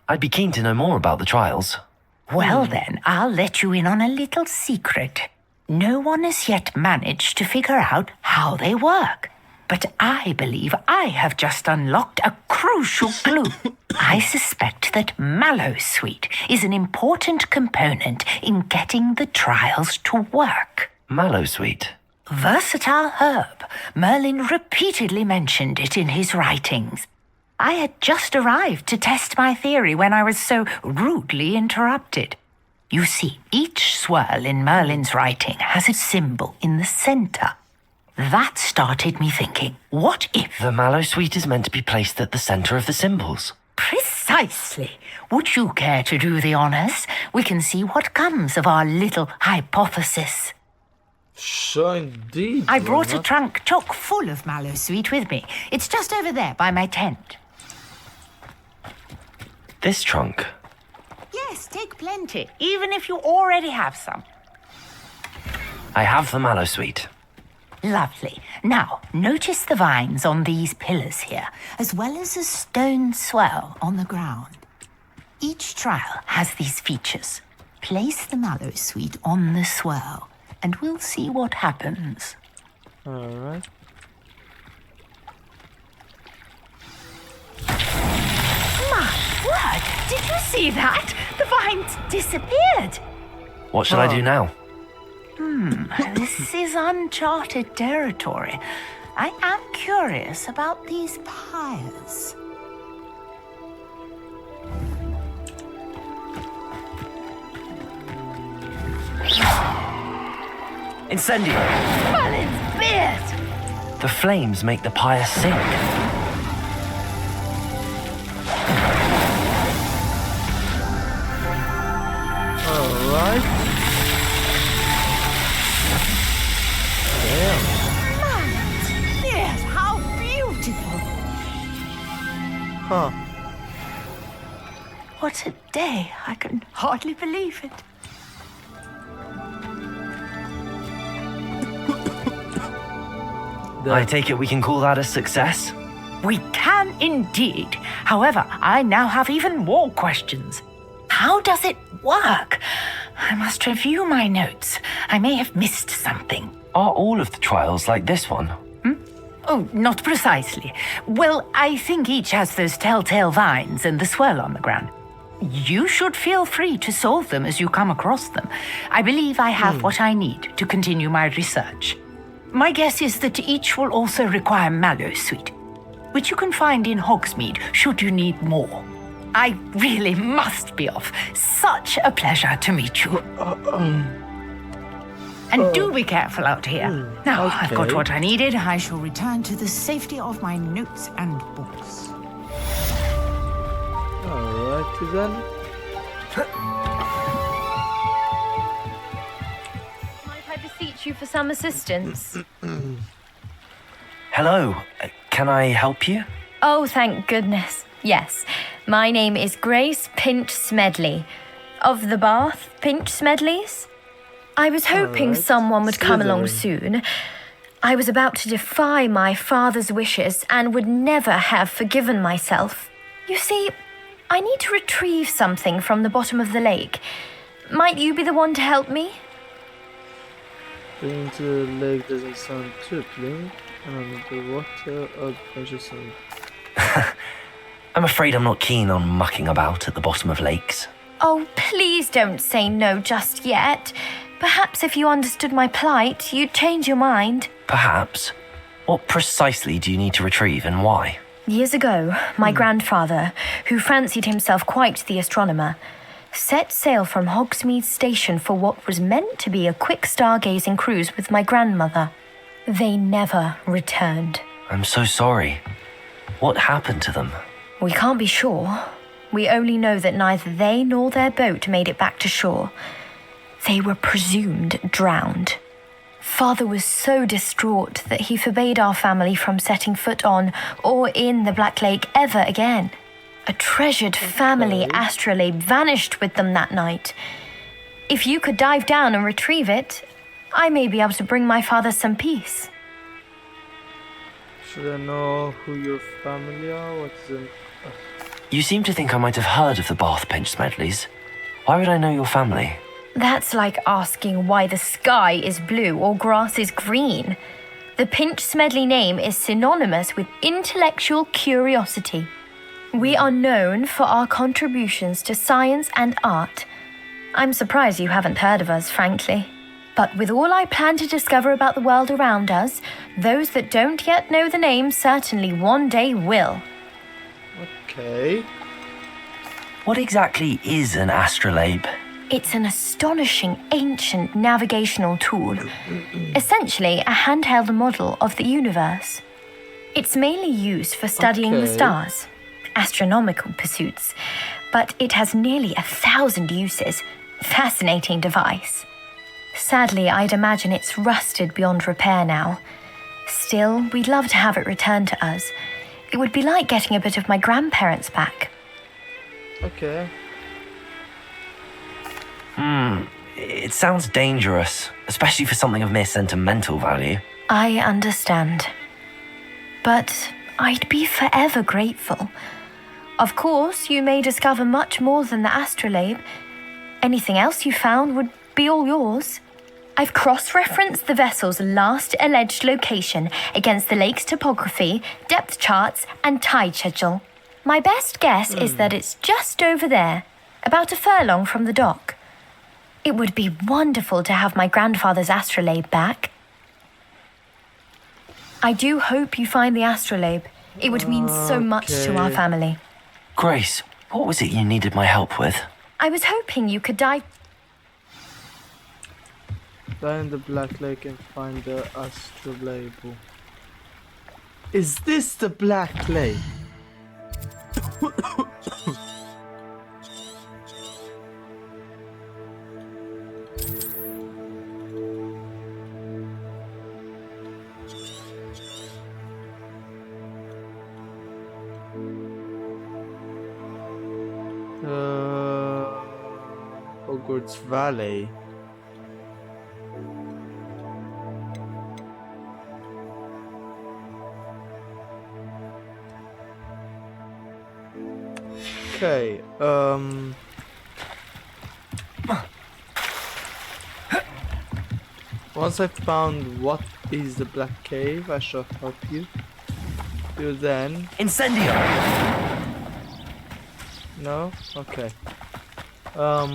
I'd be keen to know more about the trials. Well then, I'll let you in on a little secret. No one has yet managed to figure out how they work. But I believe I have just unlocked a crucial clue. I suspect that Mallowsweet is an important component in getting the trials to work. Mallowsweet? Versatile herb. Merlin repeatedly mentioned it in his writings. I had just arrived to test my theory when I was so rudely interrupted. You see, each swirl in Merlin's writing has a symbol in the centre. That started me thinking, what if... The Mallowsweet is meant to be placed at the centre of the symbols. Precisely. Would you care to do the honours? We can see what comes of our little hypothesis. Sure, indeed. I brought a trunk chock full of Mallowsweet with me. It's just over there by my tent. This trunk? Yes, take plenty, even if you already have some. I have the Mallowsweet. Lovely. Now, notice the vines on these pillars here, as well as a stone swell on the ground. Each trial has these features. Place the Mallowsweet on the swell, and we'll see what happens. Alright. My word! Did you see that? The vines disappeared. What should I do now? This is uncharted territory. I am curious about these pyres. Incendio! Merlin's beard! The flames make the pyre sink. Alright. Damn. Merlin's beard! How beautiful! Huh. What a day! I can hardly believe it. I take it we can call that a success? We can indeed. However, I now have even more questions. How does it work? I must review my notes. I may have missed something. Are all of the trials like this one? Oh, not precisely. Well, I think each has those telltale vines and the swirl on the ground. You should feel free to solve them as you come across them. I believe I have what I need to continue my research. My guess is that each will also require Mallowsweet, which you can find in Hogsmeade should you need more. I really must be off. Such a pleasure to meet you. And do be careful out here. Now, I've got what I needed. I shall return to the safety of my notes and books. Alrighty then. Might I beseech you for some assistance? Hello, can I help you? Oh, thank goodness. Yes, my name is Grace Pinch Smedley, of the Bath Pinch Smedleys. I was hoping Alright. someone would come along Slytherin. soon. I was about to defy my father's wishes and would never have forgiven myself. You see, I need to retrieve something from the bottom of the lake. Might you be the one to help me? Being to the lake doesn't sound too appealing. And the water adventure sound. I'm afraid I'm not keen on mucking about at the bottom of lakes. Oh, please don't say no just yet. Perhaps if you understood my plight, you'd change your mind. Perhaps. What precisely do you need to retrieve and why? Years ago, my grandfather, who fancied himself quite the astronomer, set sail from Hogsmeade Station for what was meant to be a quick stargazing cruise with my grandmother. They never returned. I'm so sorry. What happened to them? We can't be sure. We only know that neither they nor their boat made it back to shore. They were presumed drowned. Father was so distraught that he forbade our family from setting foot on or in the Black Lake ever again. A treasured family astrolabe vanished with them that night. If you could dive down and retrieve it, I may be able to bring my father some peace. Should I know who your family are? What's in... You seem to think I might have heard of the Bath Pinch Smedleys. Why would I know your family? That's like asking why the sky is blue or grass is green. The Pinch Smedley name is synonymous with intellectual curiosity. We are known for our contributions to science and art. I'm surprised you haven't heard of us, frankly. But with all I plan to discover about the world around us, those that don't yet know the name certainly one day will. Okay. What exactly is an astrolabe? It's an astonishing ancient navigational tool. Essentially, a handheld model of the universe. It's mainly used for studying the stars, astronomical pursuits, but it has nearly 1,000 uses. Fascinating device. Sadly, I'd imagine it's rusted beyond repair now. Still, we'd love to have it returned to us. It would be like getting a bit of my grandparents back. Okay. It sounds dangerous, especially for something of mere sentimental value. I understand. But I'd be forever grateful. Of course, you may discover much more than the astrolabe. Anything else you found would be all yours. I've cross-referenced the vessel's last alleged location against the lake's topography, depth charts, and tide schedule. My best guess is that it's just over there, about a furlong from the dock. It would be wonderful to have my grandfather's astrolabe back. I do hope you find the astrolabe. It would mean so much to our family. Grace, what was it you needed my help with? I was hoping you could dive in the Black Lake and find the astrolabe. Is this the Black Lake? Hogwarts Valley. Okay, once I've found what is the Black Cave, I shall help you. Till then... Incendio! No? Okay. How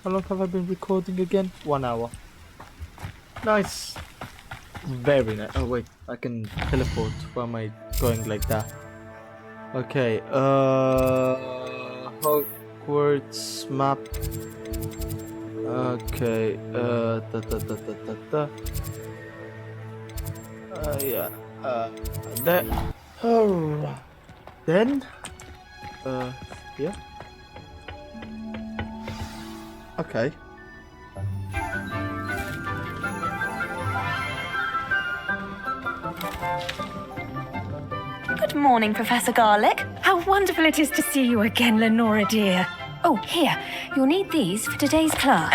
long have I been recording again? 1 hour. Nice. Very nice. Oh wait, I can teleport. Why am I going like that? Okay, Hogwarts map. Okay, yeah, there. Alright. Then, yeah. Okay. Good morning, Professor Garlic. How wonderful it is to see you again, Lenora dear. Oh, here. You'll need these for today's class.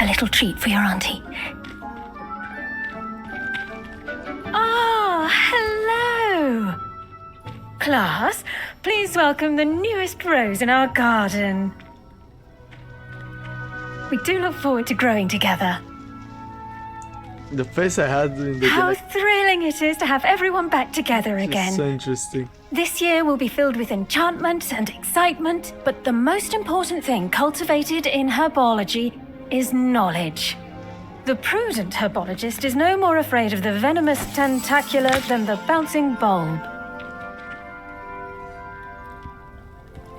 A little treat for your auntie. Ah, hello. Class, please welcome the newest rose in our garden. We do look forward to growing together. The face I had in the How thrilling it is to have everyone back together again. so interesting. This year will be filled with enchantment and excitement, but the most important thing cultivated in herbology is knowledge. The prudent herbologist is no more afraid of the venomous tentacula than the bouncing bulb.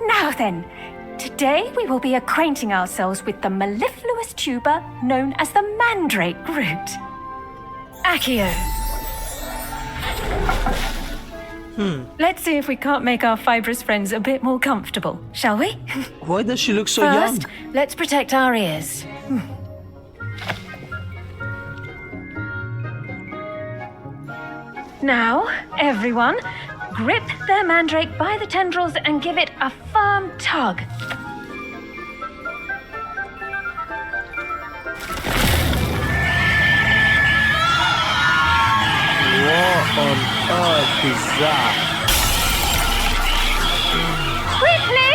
Now then, today we will be acquainting ourselves with the mellifluous tuber known as the mandrake root. Accio. Let's see if we can't make our fibrous friends a bit more comfortable, shall we? Why does she look so First, young? let's protect our ears. Now, everyone, grip their mandrake by the tendrils and give it a firm tug. What on earth is that? Quickly!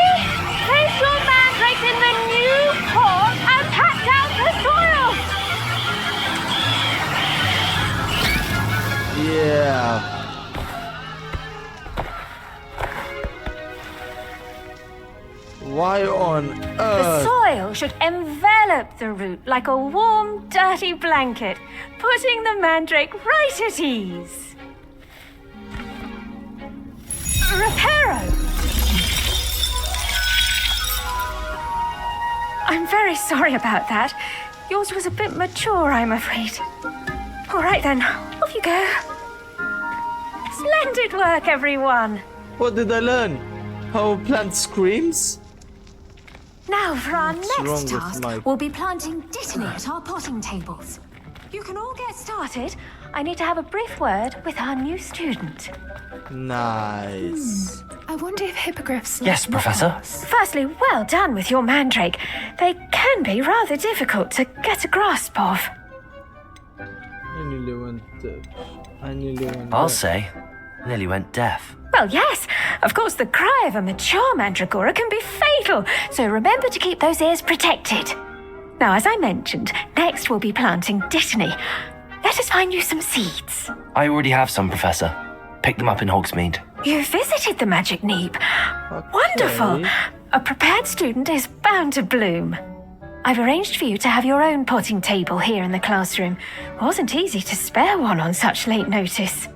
Place your mandrake in the new pot and pat down the soil! Yeah. Why on The earth? soil should envelop the root like a warm, dirty blanket, putting the mandrake right at ease. Reparo! I'm very sorry about that. Yours was a bit mature, I'm afraid. All right then, off you go. Splendid work, everyone. What did I learn? How a plant screams? Now for our What's next wrong with task, Mike? we'll be planting dittany at our potting tables. You can all get started. I need to have a brief word with our new student. Nice. I wonder if hippogriffs... Yes, Professor. Firstly, well done with your mandrake. They can be rather difficult to get a grasp of. I nearly went I'll deaf. say, nearly went deaf. Well, yes. Of course, the cry of a mature mandragora can be fatal, so remember to keep those ears protected. Now, as I mentioned, next we'll be planting dittany. Let us find you some seeds. I already have some, Professor. Picked them up in Hogsmeade. You visited the Magic Neep. Wonderful. A prepared student is bound to bloom. I've arranged for you to have your own potting table here in the classroom. Wasn't easy to spare one on such late notice.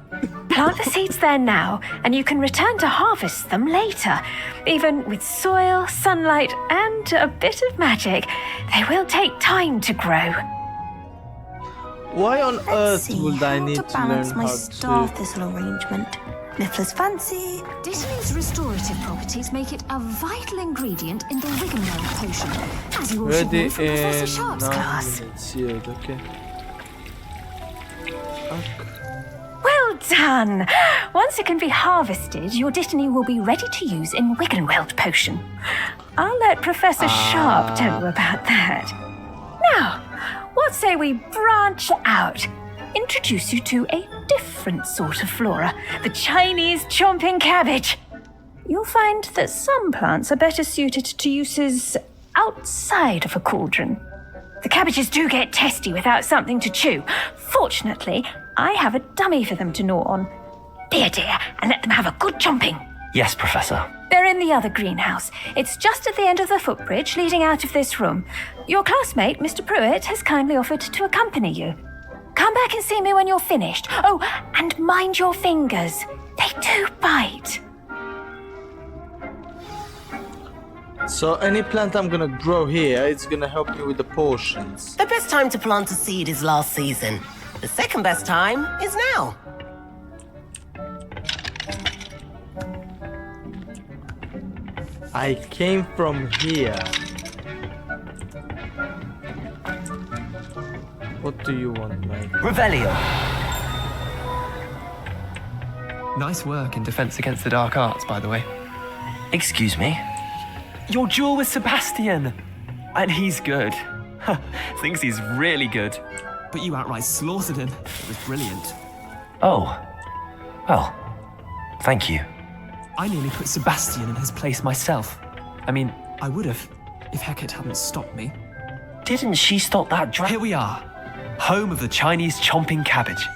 Plant the seeds there now, and you can return to harvest them later. Even with soil, sunlight, and a bit of magic, they will take time to grow. Why on earth would I how need to to balance learn my how star to... thistle arrangement. Niffler's fancy. Dittany's restorative properties make it a vital ingredient in the Wiggenweld potion, as you all should Ready know from Professor in Sharp's 9 class. minutes. Yeah, okay. Well done! Once it can be harvested, your dittany will be ready to use in Wiggenweld potion. I'll let Professor Sharp tell you about that. Now, what say we branch out? Introduce you to a different sort of flora, the Chinese chomping cabbage. You'll find that some plants are better suited to uses outside of a cauldron. The cabbages do get testy without something to chew. Fortunately, I have a dummy for them to gnaw on. Be a dear and let them have a good chomping. Yes, Professor. They're in the other greenhouse. It's just at the end of the footbridge leading out of this room. Your classmate, Mr. Pruitt, has kindly offered to accompany you. Come back and see me when you're finished. Oh, and mind your fingers. They do bite. So any plant I'm gonna grow here, it's gonna help me with the potions. The best time to plant a seed is last season. The second best time is now. I came from here. What do you want, mate? Revelio. Nice work in defense against the dark arts, by the way. Excuse me? Your duel with Sebastian! And he's good. Thinks he's really good. But you outright slaughtered him. It was brilliant. Oh. Well, thank you. I nearly put Sebastian in his place myself. I mean, I would have, if Hecate hadn't stopped me. Didn't she stop that Here we are. Home of the Chinese chomping cabbage.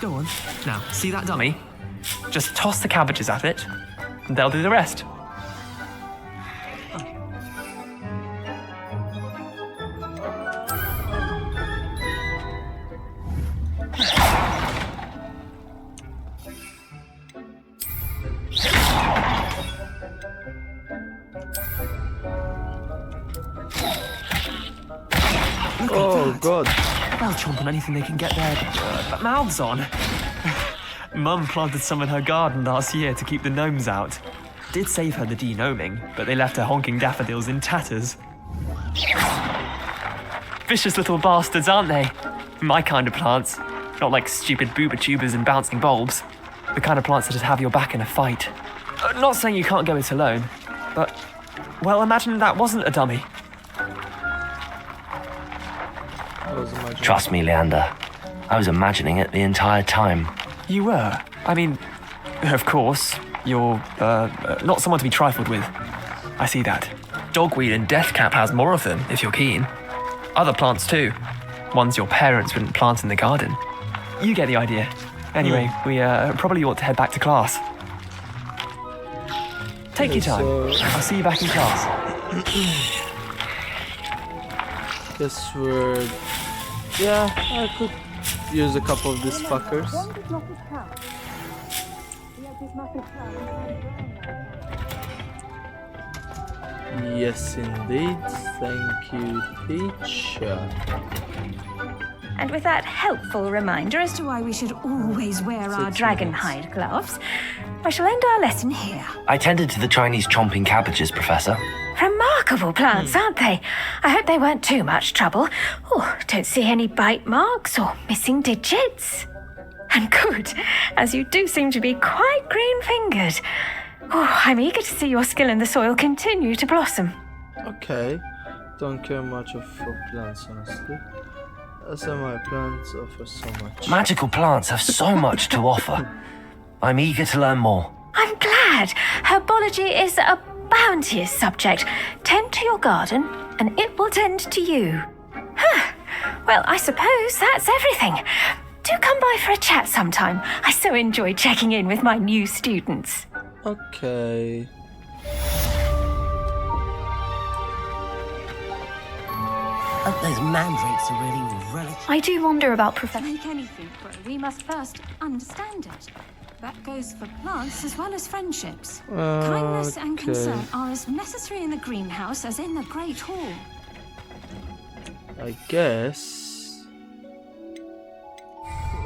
Go on. Now, see that dummy? Just toss the cabbages at it, and they'll do the rest. Oh god. They'll chomp on anything they can get their mouths on. Mum planted some in her garden last year to keep the gnomes out. Did save her the de-gnoming, but they left her honking daffodils in tatters. Vicious little bastards, aren't they? My kind of plants. Not like stupid booba tubers and bouncing bulbs. The kind of plants that just have your back in a fight. Not saying you can't go it alone, but, well, imagine that wasn't a dummy. Trust me, Leander. I was imagining it the entire time. You were? I mean, of course, you're, not someone to be trifled with. I see that. Dogweed and deathcap has more of them, if you're keen. Other plants too. Ones your parents wouldn't plant in the garden. You get the idea. Anyway, we probably ought to head back to class. Take your time. I'll see you back in class. Guess we're... Yeah, I could use a couple of these fuckers. Yes, indeed. Thank you, teacher. And with that helpful reminder as to why we should always wear our dragon hide gloves, I shall end our lesson here. I tended to the Chinese chomping cabbages, Professor. Remarkable plants, aren't they? I hope they weren't too much trouble. Oh, don't see any bite marks or missing digits. And good, as you do seem to be quite green-fingered. Oh, I'm eager to see your skill in the soil continue to blossom. Okay. Don't care much for plants, honestly. My plants offer so much. Magical plants have so much to offer. I'm eager to learn more. I'm glad. Herbology is a bounteous subject. Tend to your garden, and it will tend to you. Well, I suppose that's everything. Do come by for a chat sometime. I so enjoy checking in with my new students. Okay. Those mandrakes are really I do wonder about Professor. To make anything grow, we must first understand it. That goes for plants as well as friendships. Kindness and concern are as necessary in the greenhouse as in the Great Hall. I guess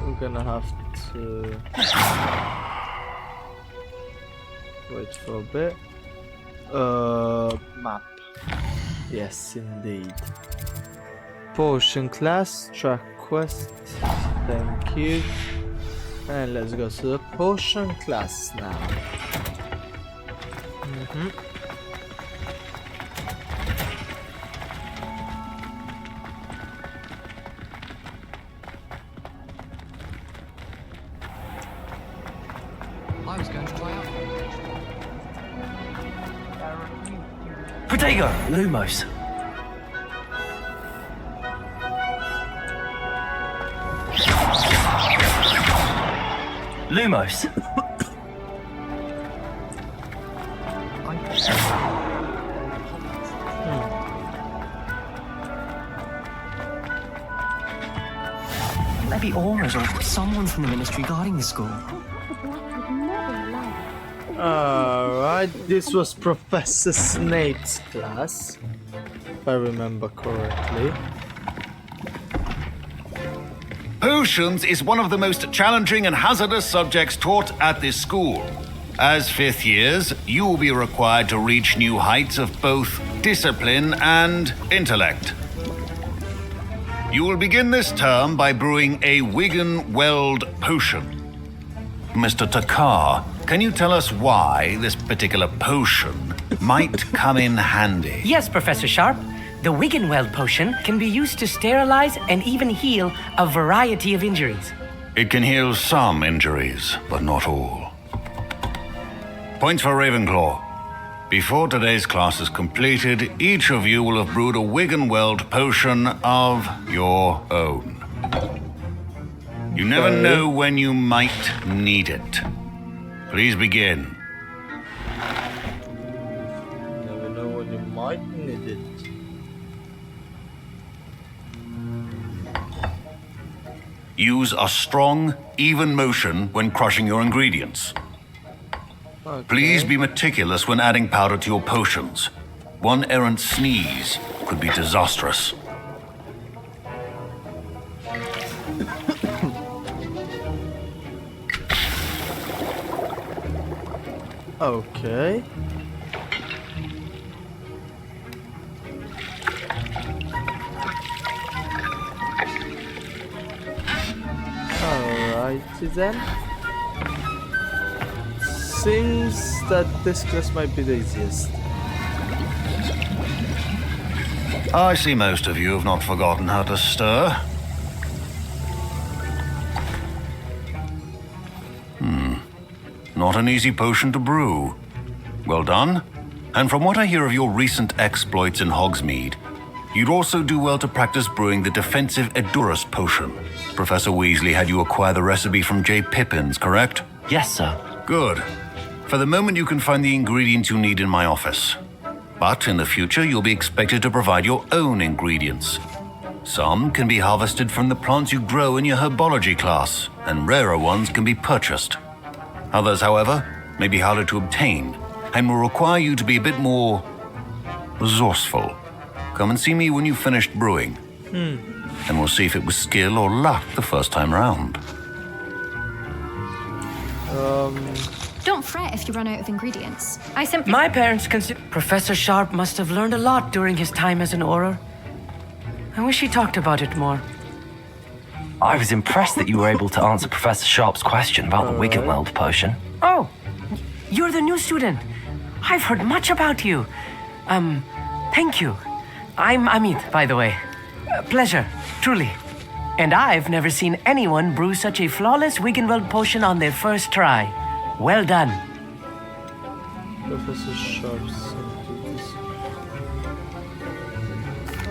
we're gonna have to wait for a bit. Map. Yes, indeed. Potion class, track quest. Thank you. And let's go to the potion class now. I was going to try out. Protego! Lumos. Lumos. Maybe auras or someone from the ministry guarding the school. Alright, this was Professor Snape's class, if I remember correctly. Potions is one of the most challenging and hazardous subjects taught at this school. As fifth years, you will be required to reach new heights of both discipline and intellect. You will begin this term by brewing a Wigan-Weld potion. Mr. Takar, can you tell us why this particular potion might come in handy? Yes, Professor Sharp. The Wigan-Weld potion can be used to sterilize and even heal a variety of injuries. It can heal some injuries, but not all. Points for Ravenclaw. Before today's class is completed, each of you will have brewed a Wigan-Weld potion of your own. You never know when you might need it. Please begin. Never know when you might need it. Use a strong, even motion when crushing your ingredients. Okay. Please be meticulous when adding powder to your potions. One errant sneeze could be disastrous. Okay. Alrighty then. Seems that this class might be the easiest. I see most of you have not forgotten how to stir. Not an easy potion to brew. Well done. And from what I hear of your recent exploits in Hogsmeade, you'd also do well to practice brewing the defensive Edurus potion. Professor Weasley had you acquire the recipe from J. Pippins, correct? Yes, sir. Good. For the moment, you can find the ingredients you need in my office. But in the future, you'll be expected to provide your own ingredients. Some can be harvested from the plants you grow in your herbology class, and rarer ones can be purchased. Others, however, may be harder to obtain, and will require you to be a bit more resourceful. Come and see me when you've finished brewing, and we'll see if it was skill or luck the first time round. Don't fret if you run out of ingredients. I simply... My parents consider... Professor Sharp must have learned a lot during his time as an Auror. I wish he talked about it more. I was impressed that you were able to answer Professor Sharp's question about the Wigan-Weld potion. Oh, you're the new student. I've heard much about you. Thank you. I'm Amit, by the way. Pleasure, truly. And I've never seen anyone brew such a flawless Wigan-Weld potion on their first try. Well done. Professor Sharp's.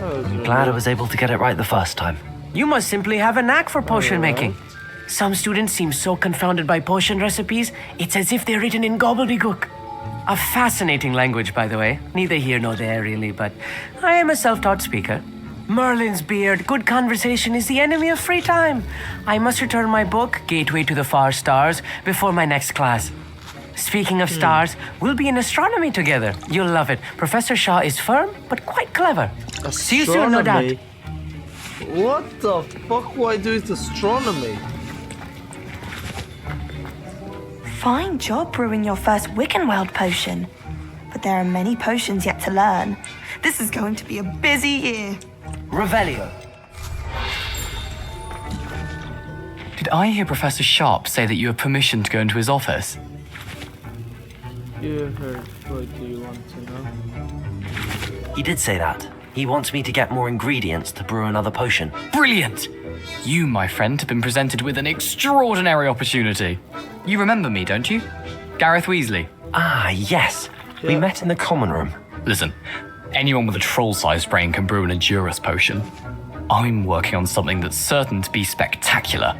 I'm glad I was able to get it right the first time. You must simply have a knack for potion making. Some students seem so confounded by potion recipes, it's as if they're written in gobbledygook. A fascinating language, by the way. Neither here nor there, really, but I am a self-taught speaker. Merlin's beard, good conversation is the enemy of free time. I must return my book, Gateway to the Far Stars, before my next class. Speaking of stars, we'll be in astronomy together. You'll love it. Professor Shaw is firm, but quite clever. See you soon, no doubt. What the fuck will I do with astronomy? Fine job brewing your first Wigan-Weld potion. But there are many potions yet to learn. This is going to be a busy year. Revelio. Did I hear Professor Sharp say that you have permission to go into his office? You heard. What do you want to know? He did say that. He wants me to get more ingredients to brew another potion. Brilliant! You, my friend, have been presented with an extraordinary opportunity. You remember me, don't you? Gareth Weasley. Ah, yes. Yeah. We met in the common room. Listen, anyone with a troll-sized brain can brew an Edurus potion. I'm working on something that's certain to be spectacular.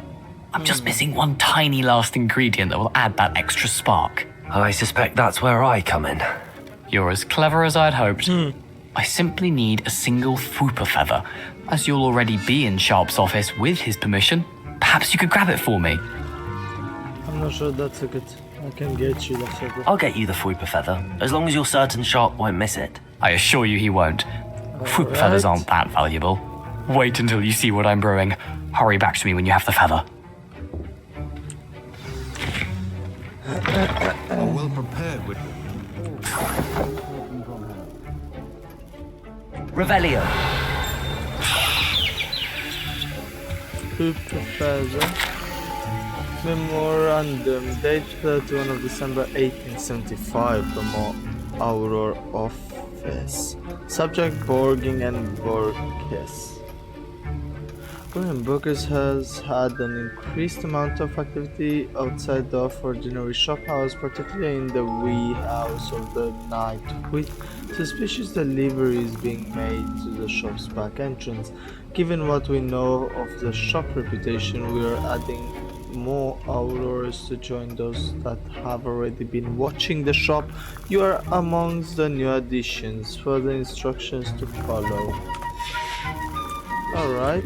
I'm just missing one tiny last ingredient that will add that extra spark. I suspect that's where I come in. You're as clever as I'd hoped. I simply need a single Fwooper feather. As you'll already be in Sharp's office with his permission, perhaps you could grab it for me. I'm not sure that's a good... I can get you the feather. I'll get you the Fwooper feather, as long as you're certain Sharp won't miss it. I assure you he won't. Fwooper feathers aren't that valuable. Wait until you see what I'm brewing. Hurry back to me when you have the feather. Oh, well prepared with. Revelio. To Professor. Memorandum, date 31 of December 1875 from our office. Subject Borging and Borges. Burgers has had an increased amount of activity outside of ordinary shop house, particularly in the wee hours of the night, with suspicious deliveries being made to the shop's back entrance. Given what we know of the shop reputation, we are adding more hours to join those that have already been watching the shop. You are amongst the new additions. Further instructions to follow. Alright.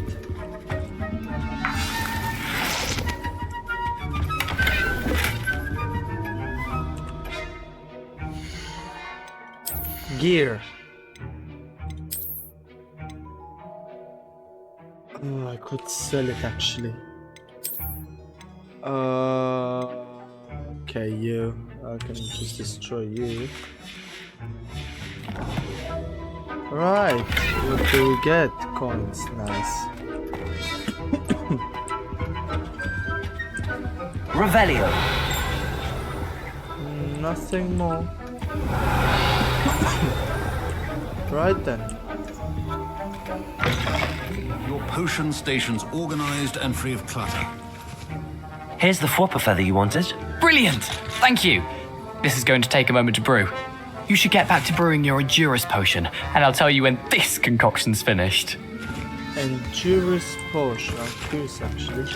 Gear. Oh, I could sell it actually. Okay, you. I can just destroy you. Right, what do we get? Coins, nice. Revelio. Nothing more. Right then. Your potion station's organized and free of clutter. Here's the Fwopper feather you wanted. Brilliant! Thank you. This is going to take a moment to brew. You should get back to brewing your Endurance potion, and I'll tell you when this concoction's finished. Endurance potion, I'm curious actually.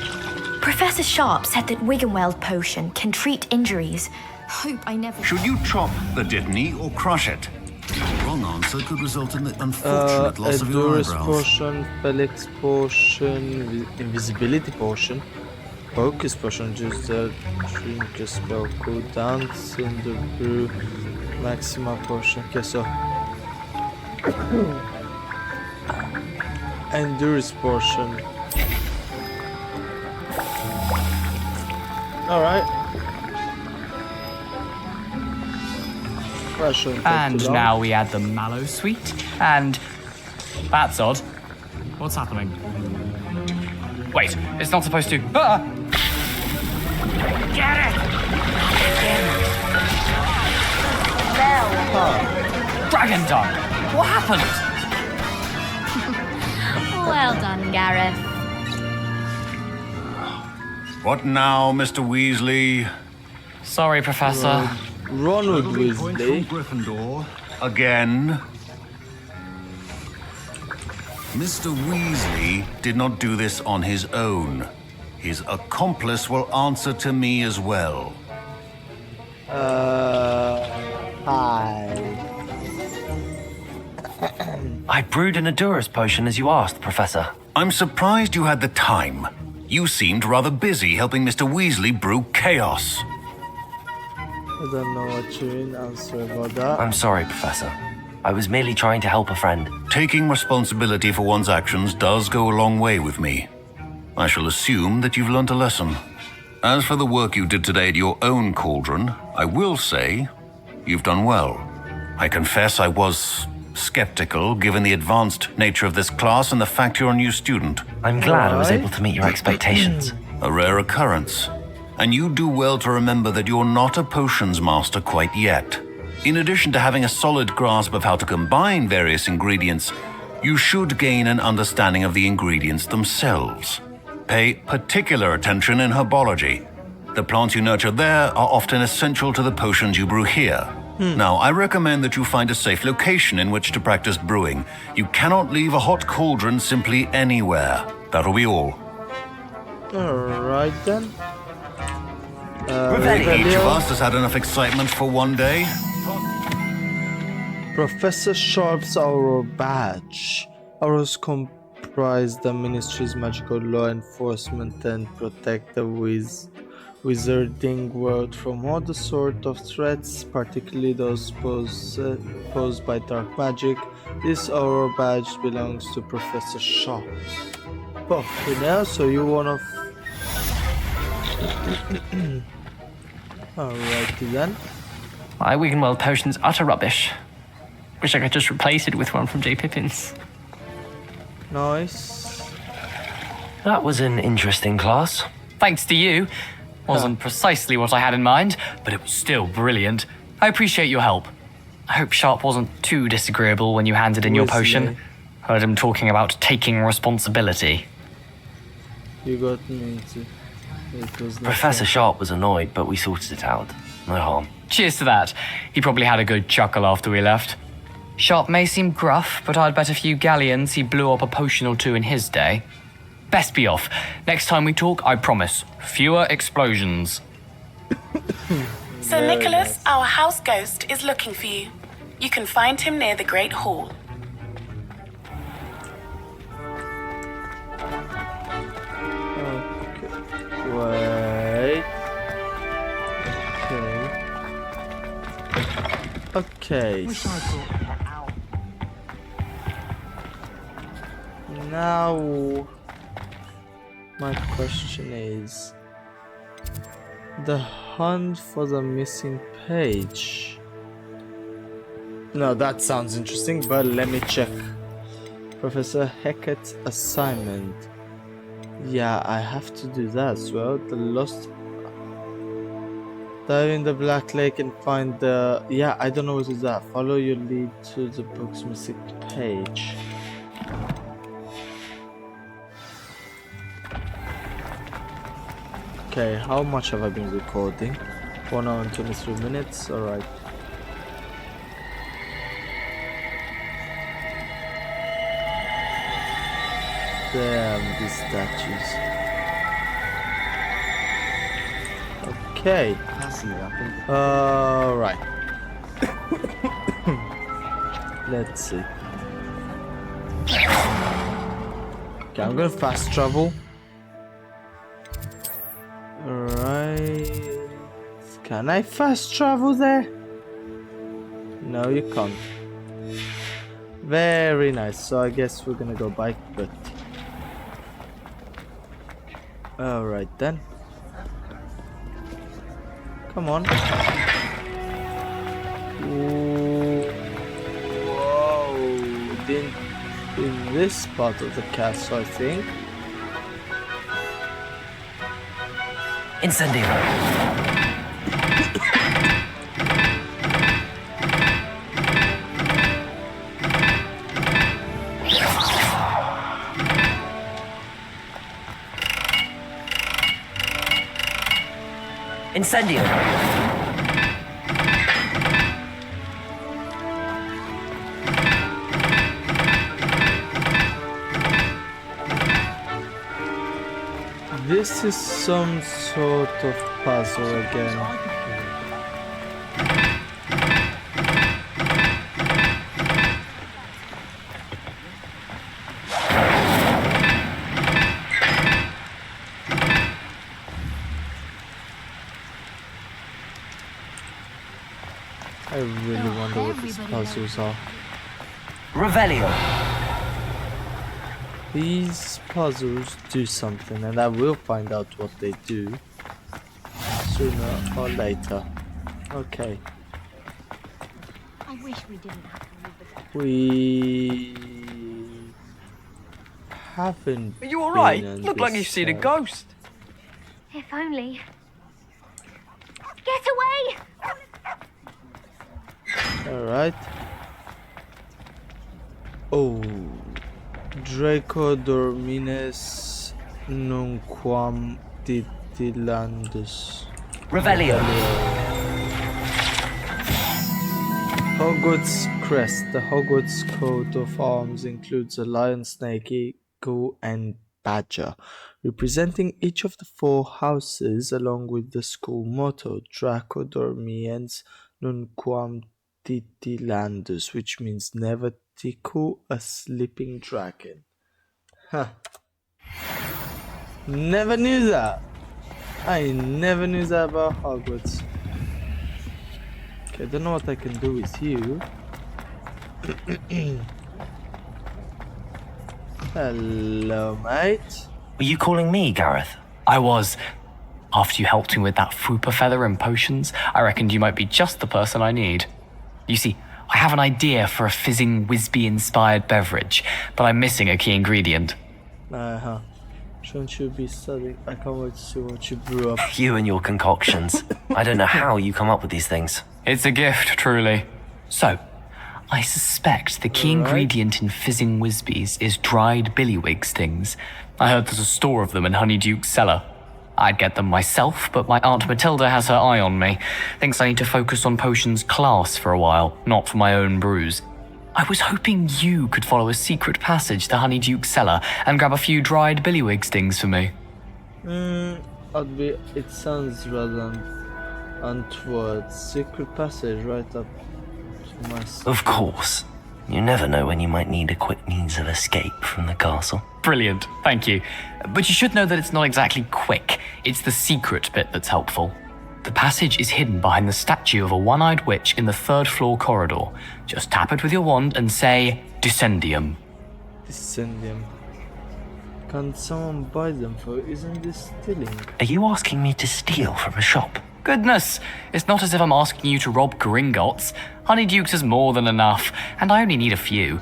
Professor Sharp said that Wiggenweld potion can treat injuries. Hope I never. Should you chop the Dittany or crush it? The wrong answer could result in the unfortunate loss of your Endurance eyebrows. potion, Felix potion, Invisibility potion, Focus potion, just that drink a spell cooldown, Cinder brew, Maxima potion. Okay, so Endurance potion. Alright. And now we add the Mallow Sweet, and that's odd. What's happening? Wait, it's not supposed to. Ah! Get it! Dragon Tongue! What happened? Well done, Gareth. What now, Mr. Weasley? Sorry, Professor. Ronald Only point Weasley. from Gryffindor. Again. Mr. Weasley did not do this on his own. His accomplice will answer to me as well. Hi. I brewed an Endurance potion as you asked, Professor. I'm surprised you had the time. You seemed rather busy helping Mr. Weasley brew chaos. I don't know what you mean. I'm sorry about that. I'm sorry, Professor. I was merely trying to help a friend. Taking responsibility for one's actions does go a long way with me. I shall assume that you've learnt a lesson. As for the work you did today at your own cauldron, I will say you've done well. I confess I was skeptical given the advanced nature of this class and the fact you're a new student. I'm glad I was able to meet your expectations. A rare occurrence. And you do well to remember that you're not a potions master quite yet. In addition to having a solid grasp of how to combine various ingredients, you should gain an understanding of the ingredients themselves. Pay particular attention in herbology. The plants you nurture there are often essential to the potions you brew here. Now, I recommend that you find a safe location in which to practice brewing. You cannot leave a hot cauldron simply anywhere. That'll be all. Alright then. Each of us has had enough excitement for one day. Professor Sharp's Auror badge. Auros comprise the Ministry's magical law enforcement and protect the wizarding world from all the sort of threats, particularly those posed by dark magic. This Auror badge belongs to Professor Sharp. Oh, you know, so you're one of... Alrighty then. My Wiggenweld potion's utter rubbish. Wish I could just replace it with one from J. Pippin's. Nice. That was an interesting class. Thanks to you. Wasn't precisely what I had in mind, but it was still brilliant. I appreciate your help. I hope Sharp wasn't too disagreeable when you handed in your potion. Heard him talking about taking responsibility. You got me too. It was Professor Sharp was annoyed, but we sorted it out. No harm. Cheers to that. He probably had a good chuckle after we left. Sharp may seem gruff, but I'd bet a few galleons he blew up a potion or two in his day. Best be off. Next time we talk, I promise, fewer explosions. Sir Nicholas, our house ghost, is looking for you. You can find him near the Great Hall. Wait. Okay. Now, my question is the hunt for the missing page. No, that sounds interesting, but let me check. Professor Hackett's assignment. Yeah, I have to do that as well. The lost. Dive in the Black Lake and find the. Yeah, I don't know what is that. Follow your lead to the book's missing page. Okay, how much have I been recording? 1 hour and 23 minutes. Alright. Damn, these statues. Okay. Alright. Let's see. Okay, I'm gonna fast travel. Alright. Can I fast travel there? No, you can't. Very nice. So I guess we're gonna go bike, but. Alright then. Come on. Ooh. Whoa. In this part of the castle, I think. Incendio. Incendio. This is some sort of puzzle again. I really wonder what these puzzles are. Revelio. These puzzles do something, and I will find out what they do sooner or later. Okay. I wish we didn't have to leave the We haven't. Are you alright? Look like you've seen a ghost. If only. Get away! Alright. Oh. Draco Dormines Nunquam Titilandus. Revelio. Hogwarts crest. The Hogwarts coat of arms includes a lion, snake, eagle, and badger, representing each of the 4 houses, along with the school motto, Draco Dormiens Nunquam Titilandus, which means never tickle a sleeping dragon. Huh. Never knew that. I never knew that about Hogwarts. Okay, I don't know what I can do with you. Hello, mate. Were you calling me, Gareth? I was. After you helped me with that fupa feather and potions, I reckoned you might be just the person I need. You see, I have an idea for a fizzing Whizbee-inspired beverage, but I'm missing a key ingredient. Shouldn't you be studying? I can't wait to see what you brew up. You and your concoctions. I don't know how you come up with these things. It's a gift, truly. So, I suspect the key ingredient in fizzing Whizbees is dried billywig stings. I heard there's a store of them in Honeyduke's cellar. I'd get them myself, but my Aunt Matilda has her eye on me. Thinks I need to focus on potions class for a while, not for my own brews. I was hoping you could follow a secret passage to Honeyduke's cellar and grab a few dried billywig stings for me. It sounds rather untoward. Secret passage right up to my... Of course. You never know when you might need a quick means of escape from the castle. Brilliant, thank you. But you should know that it's not exactly quick. It's the secret bit that's helpful. The passage is hidden behind the statue of a one-eyed witch in the 3rd floor corridor. Just tap it with your wand and say, Descendium. Descendium. Can someone buy them for? Isn't this stealing? Are you asking me to steal from a shop? Goodness, it's not as if I'm asking you to rob Gringotts. Honeyduke's is more than enough, and I only need a few.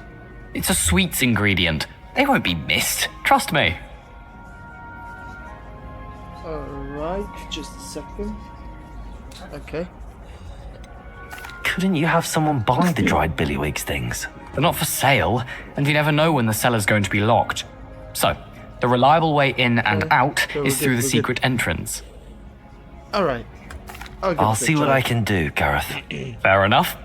It's a sweets ingredient. They won't be missed, trust me. Alright, just a second. Okay. Couldn't you have someone buy the dried billywig things? They're not for sale, and you never know when the cellar's going to be locked. So, the reliable way in and out is through the secret entrance. Alright. I'll see what I can do, Gareth. Fair enough.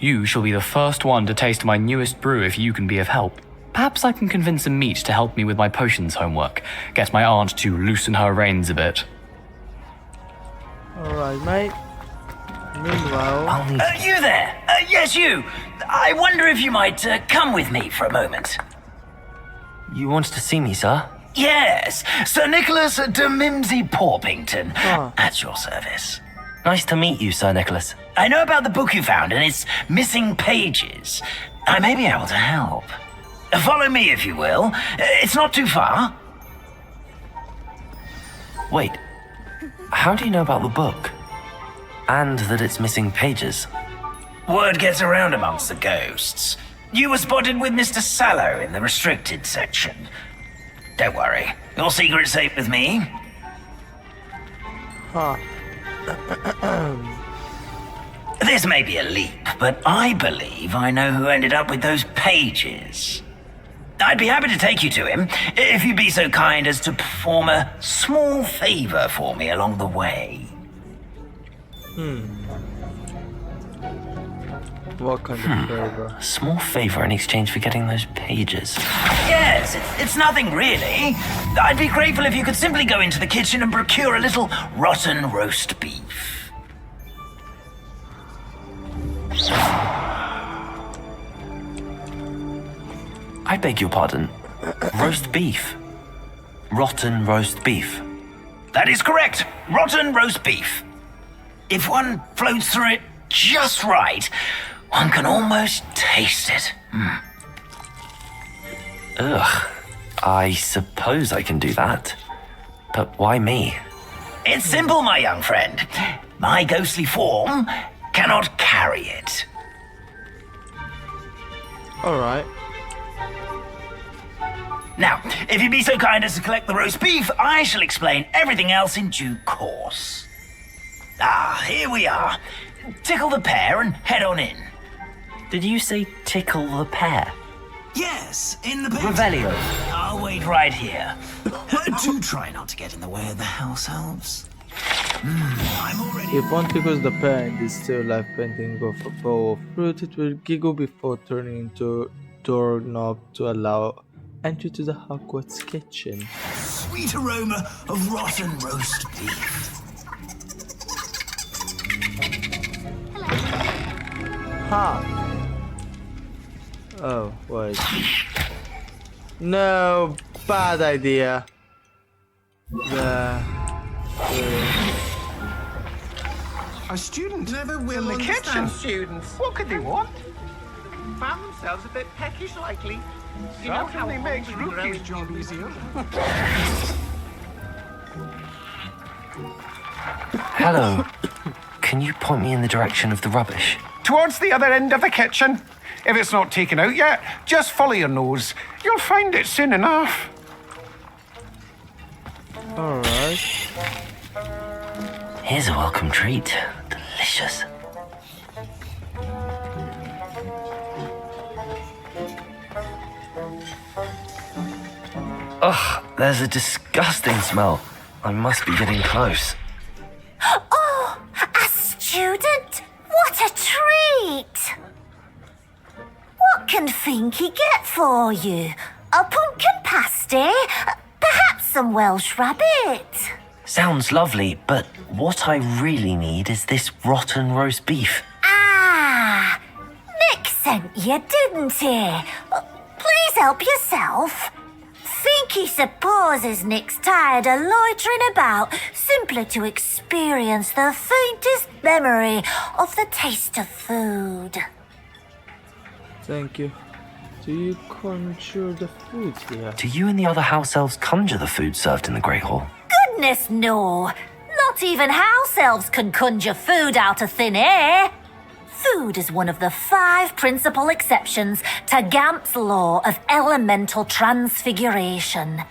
You shall be the first one to taste my newest brew if you can be of help. Perhaps I can convince a meat to help me with my potions homework. Get my aunt to loosen her reins a bit. Alright, mate. Meanwhile... You there! Yes, you! I wonder if you might come with me for a moment. You wanted to see me, sir? Yes, Sir Nicholas de Mimsy Porpington, at your service. Nice to meet you, Sir Nicholas. I know about the book you found and its missing pages. I may be able to help. Follow me, if you will. It's not too far. Wait, how do you know about the book? And that it's missing pages? Word gets around amongst the ghosts. You were spotted with Mr. Sallow in the restricted section. Don't worry, your secret's safe with me. This may be a leap, but I believe I know who ended up with those pages. I'd be happy to take you to him, if you'd be so kind as to perform a small favor for me along the way. What kind of favor? A small favor in exchange for getting those pages. Yes, it's nothing really. I'd be grateful if you could simply go into the kitchen and procure a little rotten roast beef. I beg your pardon. Roast beef. Rotten roast beef. That is correct. Rotten roast beef. If one floats through it just right, one can almost taste it. Ugh. I suppose I can do that. But why me? It's simple, my young friend. My ghostly form cannot carry it. Alright. Now, if you'd be so kind as to collect the roast beef, I shall explain everything else in due course. Here we are. Tickle the pear and head on in. Did you say tickle the pear? Yes, in the bed. Revelio. I'll wait right here. Do try not to get in the way of the house elves. I'm already... If one tickles the pear in this still life painting of a bowl of fruit, it will giggle before turning into a doorknob to allow entry to the Hogwarts kitchen. Sweet aroma of rotten roast beef. Oh, wait. No, bad idea. A student never will in the kitchen. Students, what could they want? Found themselves a bit peckish, likely. You know how makes Rookie's job easier. Hello. Can you point me in the direction of the rubbish? Towards the other end of the kitchen. If it's not taken out yet, just follow your nose. You'll find it soon enough. Alright. Here's a welcome treat. Delicious. Ugh, there's a disgusting smell. I must be getting close. Oh, a student? What a treat! What can Finky get for you? A pumpkin pasty? Perhaps some Welsh rabbit? Sounds lovely, but what I really need is this rotten roast beef. Ah, Nick sent you, didn't he? Please help yourself. Finky supposes Nick's tired of loitering about simply to experience the faintest memory of the taste of food. Thank you. Do you conjure the food here? Do you and the other house elves conjure the food served in the Great Hall? Goodness, no. Not even house elves can conjure food out of thin air. Food is one of the 5 principal exceptions to Gamp's law of elemental transfiguration.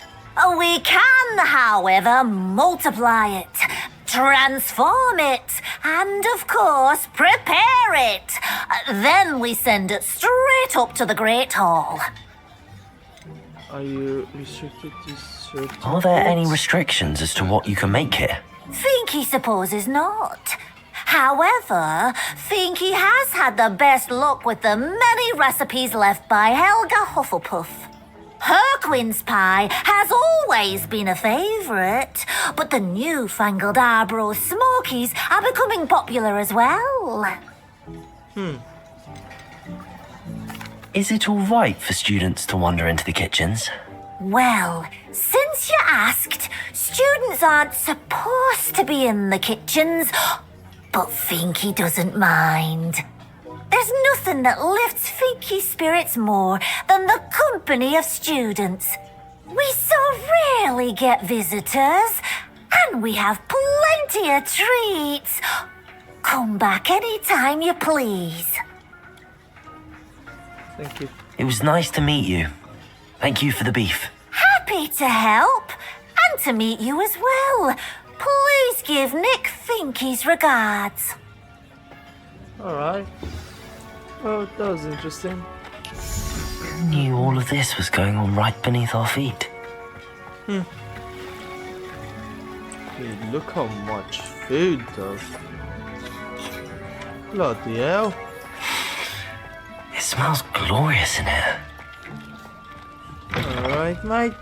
We can, however, multiply it, transform it, and, of course, prepare it. Then we send it straight up to the Great Hall. Are you restricted to certain Are there any foods? restrictions as to what you can make here? Finky supposes not. However, Finky has had the best luck with the many recipes left by Helga Hufflepuff. Her quince pie has always been a favourite, but the newfangled Arbroath Smokies are becoming popular as well. Is it all right for students to wander into the kitchens? Well, since you asked, students aren't supposed to be in the kitchens, but Finky doesn't mind. There's nothing that lifts Finky's spirits more than the company of students. We so rarely get visitors, and we have plenty of treats. Come back any time you please. Thank you. It was nice to meet you. Thank you for the beef. Happy to help, and to meet you as well. Please give Nick Finky's regards. Alright. Oh, that was interesting. Who knew all of this was going on right beneath our feet? Hey, look how much food though. Bloody hell. It smells glorious in here. Alright, mate.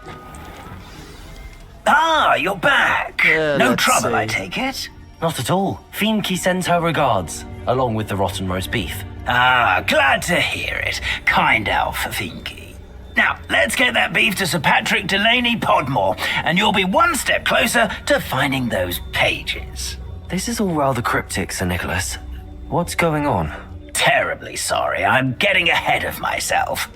Ah, you're back. Yeah, No let's trouble, see. I take it? Not at all. Finky sends her regards, along with the rotten roast beef. Ah, glad to hear it. Kind elf, Finky. Now, let's get that beef to Sir Patrick Delaney Podmore, and you'll be one step closer to finding those pages. This is all rather cryptic, Sir Nicholas. What's going on? Terribly sorry, I'm getting ahead of myself.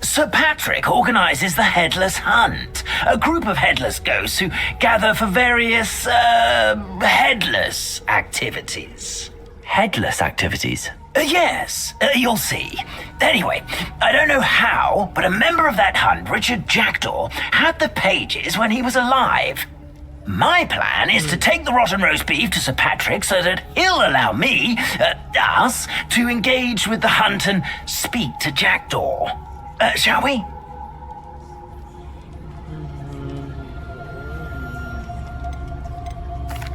Sir Patrick organises the Headless Hunt, a group of headless ghosts who gather for various, headless activities. Headless activities? Yes, you'll see. Anyway, I don't know how, but a member of that hunt, Richard Jackdaw, had the pages when he was alive. My plan is to take the rotten roast beef to Sir Patrick so that he'll allow me, us, to engage with the hunt and speak to Jackdaw. Shall we?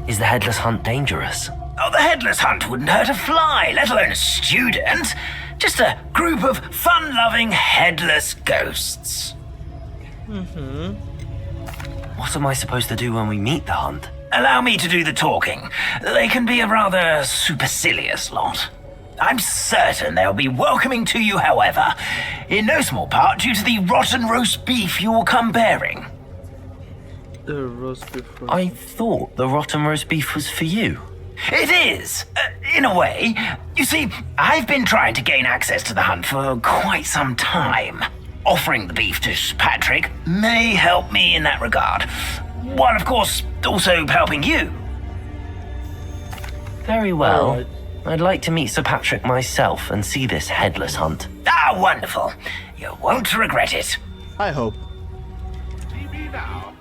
Is the Headless Hunt dangerous? Oh, the Headless Hunt wouldn't hurt a fly, let alone a student. Just a group of fun-loving headless ghosts. What am I supposed to do when we meet the hunt? Allow me to do the talking. They can be a rather supercilious lot. I'm certain they'll be welcoming to you, however, in no small part due to the rotten roast beef you will come bearing. The roast beef. I thought the rotten roast beef was for you. It is, in a way. You see, I've been trying to gain access to the hunt for quite some time. Offering the beef to Sir Patrick may help me in that regard, while of course also helping you. Very well. Alright. I'd like to meet Sir Patrick myself and see this headless hunt. Ah, wonderful. You won't regret it. I hope. See me now.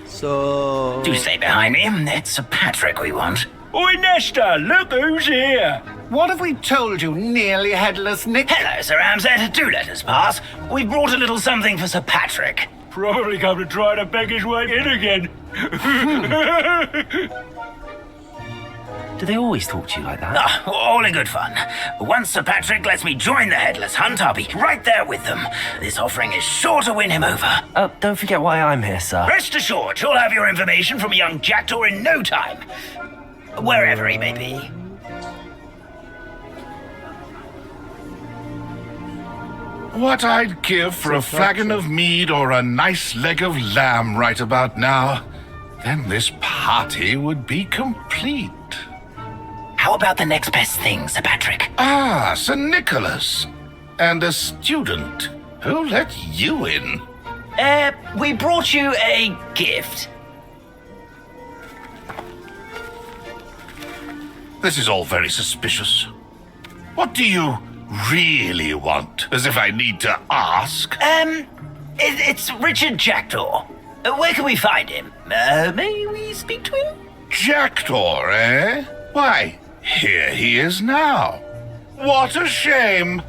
So... Do stay behind me. It's Sir Patrick we want. Oi, Nesta, look who's here. What have we told you, nearly headless Nick? Hello, Sir Ramsay. Do let us pass. We brought a little something for Sir Patrick. Probably come to try to beg his way in again. Do they always talk to you like that? Ah, all in good fun. Once Sir Patrick lets me join the headless hunt, I'll be right there with them. This offering is sure to win him over. Don't forget why I'm here, sir. Rest assured, you'll have your information from a young jackdaw in no time. Wherever he may be. What I'd give for a flagon of mead or a nice leg of lamb right about now. Then this party would be complete. How about the next best thing, Sir Patrick? Ah, Sir Nicholas. And a student. Who let you in? We brought you a gift. This is all very suspicious. What do you really want? As if I need to ask. It's Richard Jackdaw. Where can we find him? May we speak to him? Jackdaw, eh? Why, here he is now. What a shame.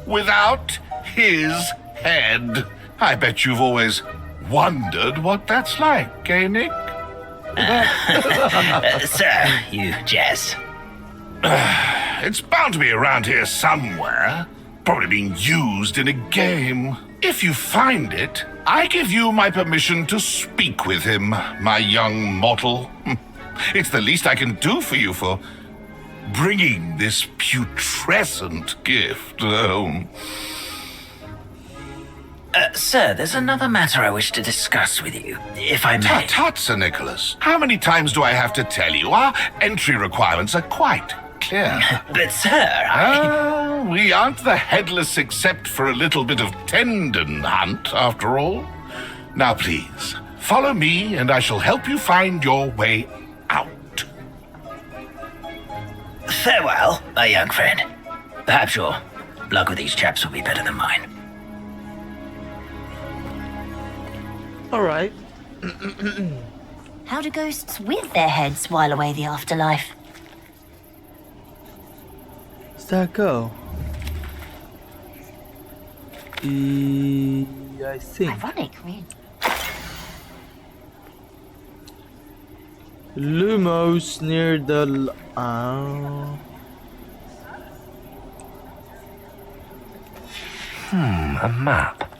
Without his head. I bet you've always wondered what that's like, eh, Nick? Sir, you jest. It's bound to be around here somewhere. Probably being used in a game. If you find it, I give you my permission to speak with him, my young mortal. It's the least I can do for you for bringing this putrescent gift home. Sir, there's another matter I wish to discuss with you, if I may. Tut, tut, Sir Nicholas. How many times do I have to tell you? Our entry requirements are quite clear. But, sir, we aren't the headless except for a little bit of tendon hunt, after all. Now, please, follow me, and I shall help you find your way out. Farewell, my young friend. Perhaps your luck with these chaps will be better than mine. Alright. How do ghosts with their heads while away the afterlife? Does that go? I think. Ironic, really. Lumos near the... A map.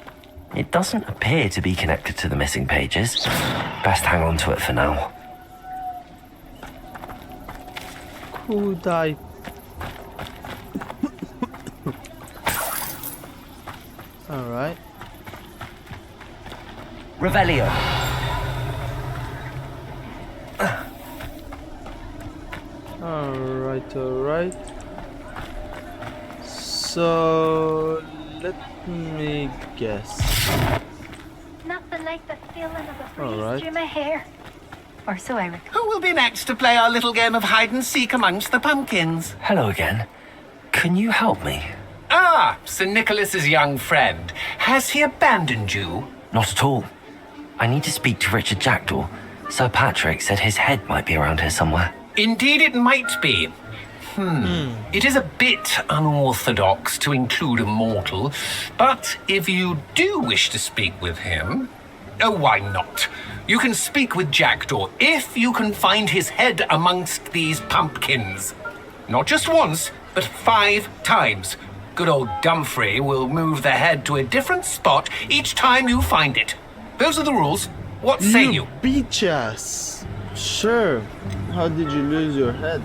It doesn't appear to be connected to the missing pages. Best hang on to it for now. Could I... Alright. Revelio. Alright. So... let me guess. Nothing like the feeling of a breeze Alright. through my hair. Or so I reckon. Who will be next to play our little game of hide and seek amongst the pumpkins? Hello again. Can you help me? Ah, Sir Nicholas's young friend. Has he abandoned you? Not at all. I need to speak to Richard Jackdaw. Sir Patrick said his head might be around here somewhere. Indeed it might be. It is a bit unorthodox to include a mortal, but if you do wish to speak with him, why not? You can speak with Jackdaw if you can find his head amongst these pumpkins. Not just once, but 5 times. Good old Dumfrey will move the head to a different spot each time you find it. Those are the rules. What say you? Beach us. Sure. How did you lose your head?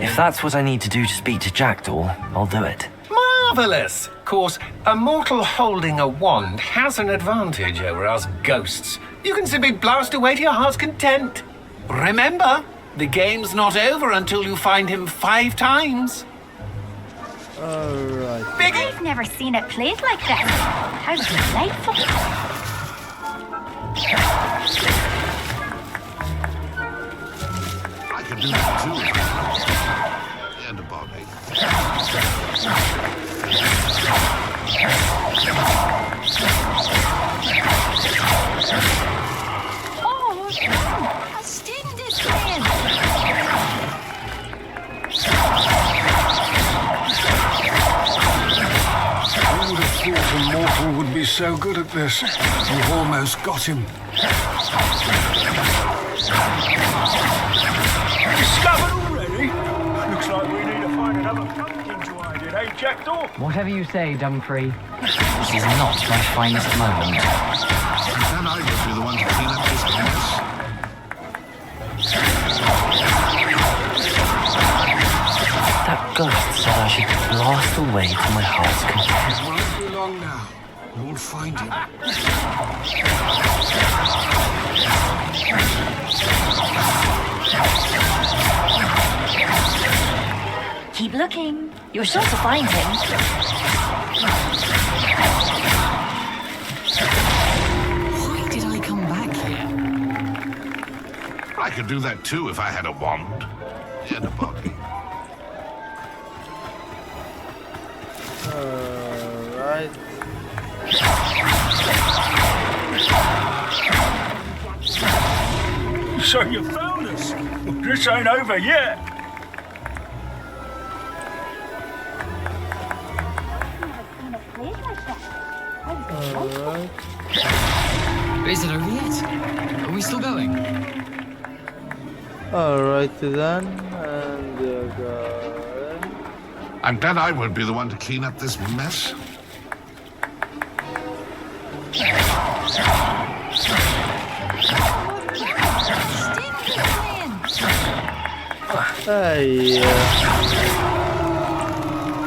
If that's what I need to do to speak to Jackdaw, I'll do it. Marvellous! Of course, a mortal holding a wand has an advantage over us ghosts. You can simply blast away to your heart's content. Remember, the game's not over until you find him 5 times. Alright. Right. I've never seen it played like this. How delightful. I could do that too. And a body. Oh, a sting this man. I would have thought a mortal would be so good at this. You've almost got him. Discovered already? Looks like we need to find another pumpkin to hide in, eh, Jackdaw? Whatever you say, Dumfrey. This is not my finest moment. Then I would be the one to clean up this mess. That ghost said I should blast away to my heart's content. It won't be long now. You'll find him. Keep looking. You're sure to find him. Why did I come back here? I could do that too if I had a wand. And a body. Alright. So you found us. This ain't over yet. Alright. Is it over yet? Are we still going? Alright then, and I'm glad I won't be the one to clean up this mess.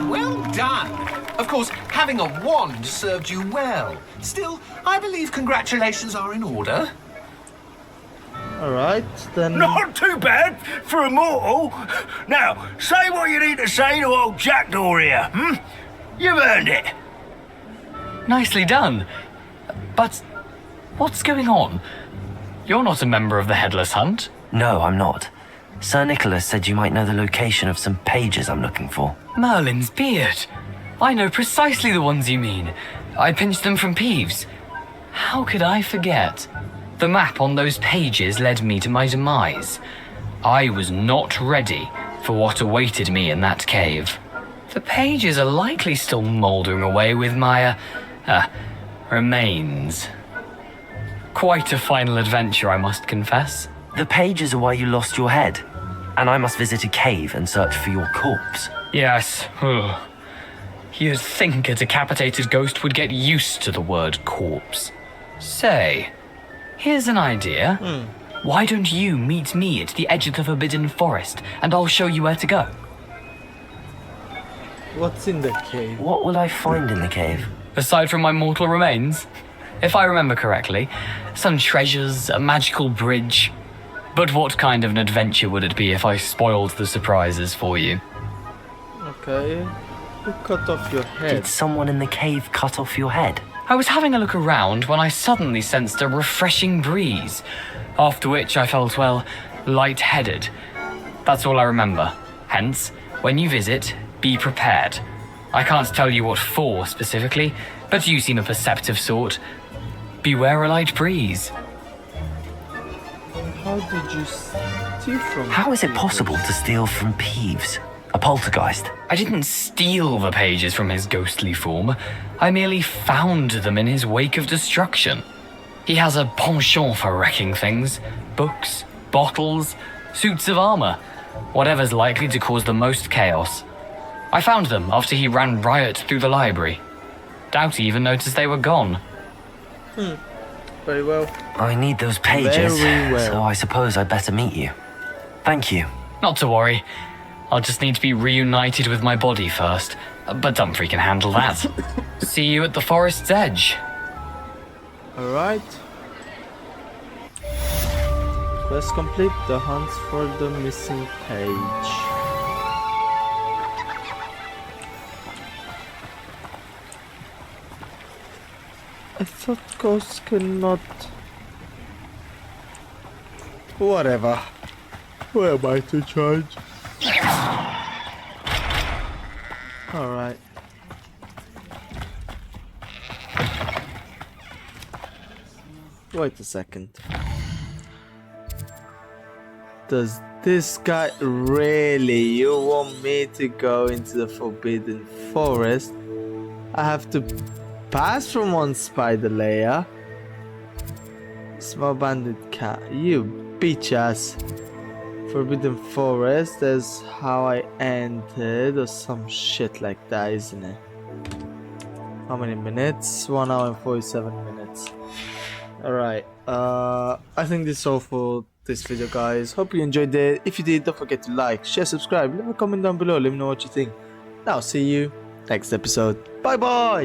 Well done. Of course, having a wand served you well. Still, I believe congratulations are in order. Alright, then. Not too bad for a mortal. Now, say what you need to say to old Jackdaw here, hmm? You've earned it. Nicely done. But what's going on? You're not a member of the Headless Hunt. No, I'm not. Sir Nicholas said you might know the location of some pages I'm looking for. Merlin's beard. I know precisely the ones you mean. I pinched them from Peeves. How could I forget? The map on those pages led me to my demise. I was not ready for what awaited me in that cave. The pages are likely still mouldering away with my, remains. Quite a final adventure, I must confess. The pages are why you lost your head, and I must visit a cave and search for your corpse. Yes. You'd think a decapitated ghost would get used to the word corpse. Say, here's an idea. Why don't you meet me at the edge of the Forbidden Forest, and I'll show you where to go? What's in the cave? What will I find in the cave? Aside from my mortal remains? If I remember correctly, some treasures, a magical bridge. But what kind of an adventure would it be if I spoiled the surprises for you? Okay. Who cut off your head? Did someone in the cave cut off your head? I was having a look around when I suddenly sensed a refreshing breeze, after which I felt, well, lightheaded. That's all I remember. Hence, when you visit, be prepared. I can't tell you what for specifically, but you seem a perceptive sort. Beware a light breeze. How did you steal from How is it possible to steal from Peeves? A poltergeist? I didn't steal the pages from his ghostly form. I merely found them in his wake of destruction. He has a penchant for wrecking things. Books, bottles, suits of armor. Whatever's likely to cause the most chaos. I found them after he ran riot through the library. Doubt he even noticed they were gone. Very well. I need those pages, Very well. so I suppose I'd better meet you. Thank you. Not to worry. I'll just need to be reunited with my body first. But Dumfrey can handle that. See you at the forest's edge. Alright. Quest complete. The hunt for the missing page. I thought ghosts could not... Whatever. Where am I to charge? Alright. Wait a second. Does this guy really? You want me to go into the Forbidden Forest? I have to pass from one spider layer. Small bandit cat. You bitch ass. Forbidden Forest, that's how I entered, or some shit like that, isn't it? How many minutes? 1 hour and 47 minutes. Alright, I think this is all for this video, guys. Hope you enjoyed it. If you did, don't forget to like, share, subscribe, leave a comment down below, let me know what you think. Now, see you next episode. Bye bye!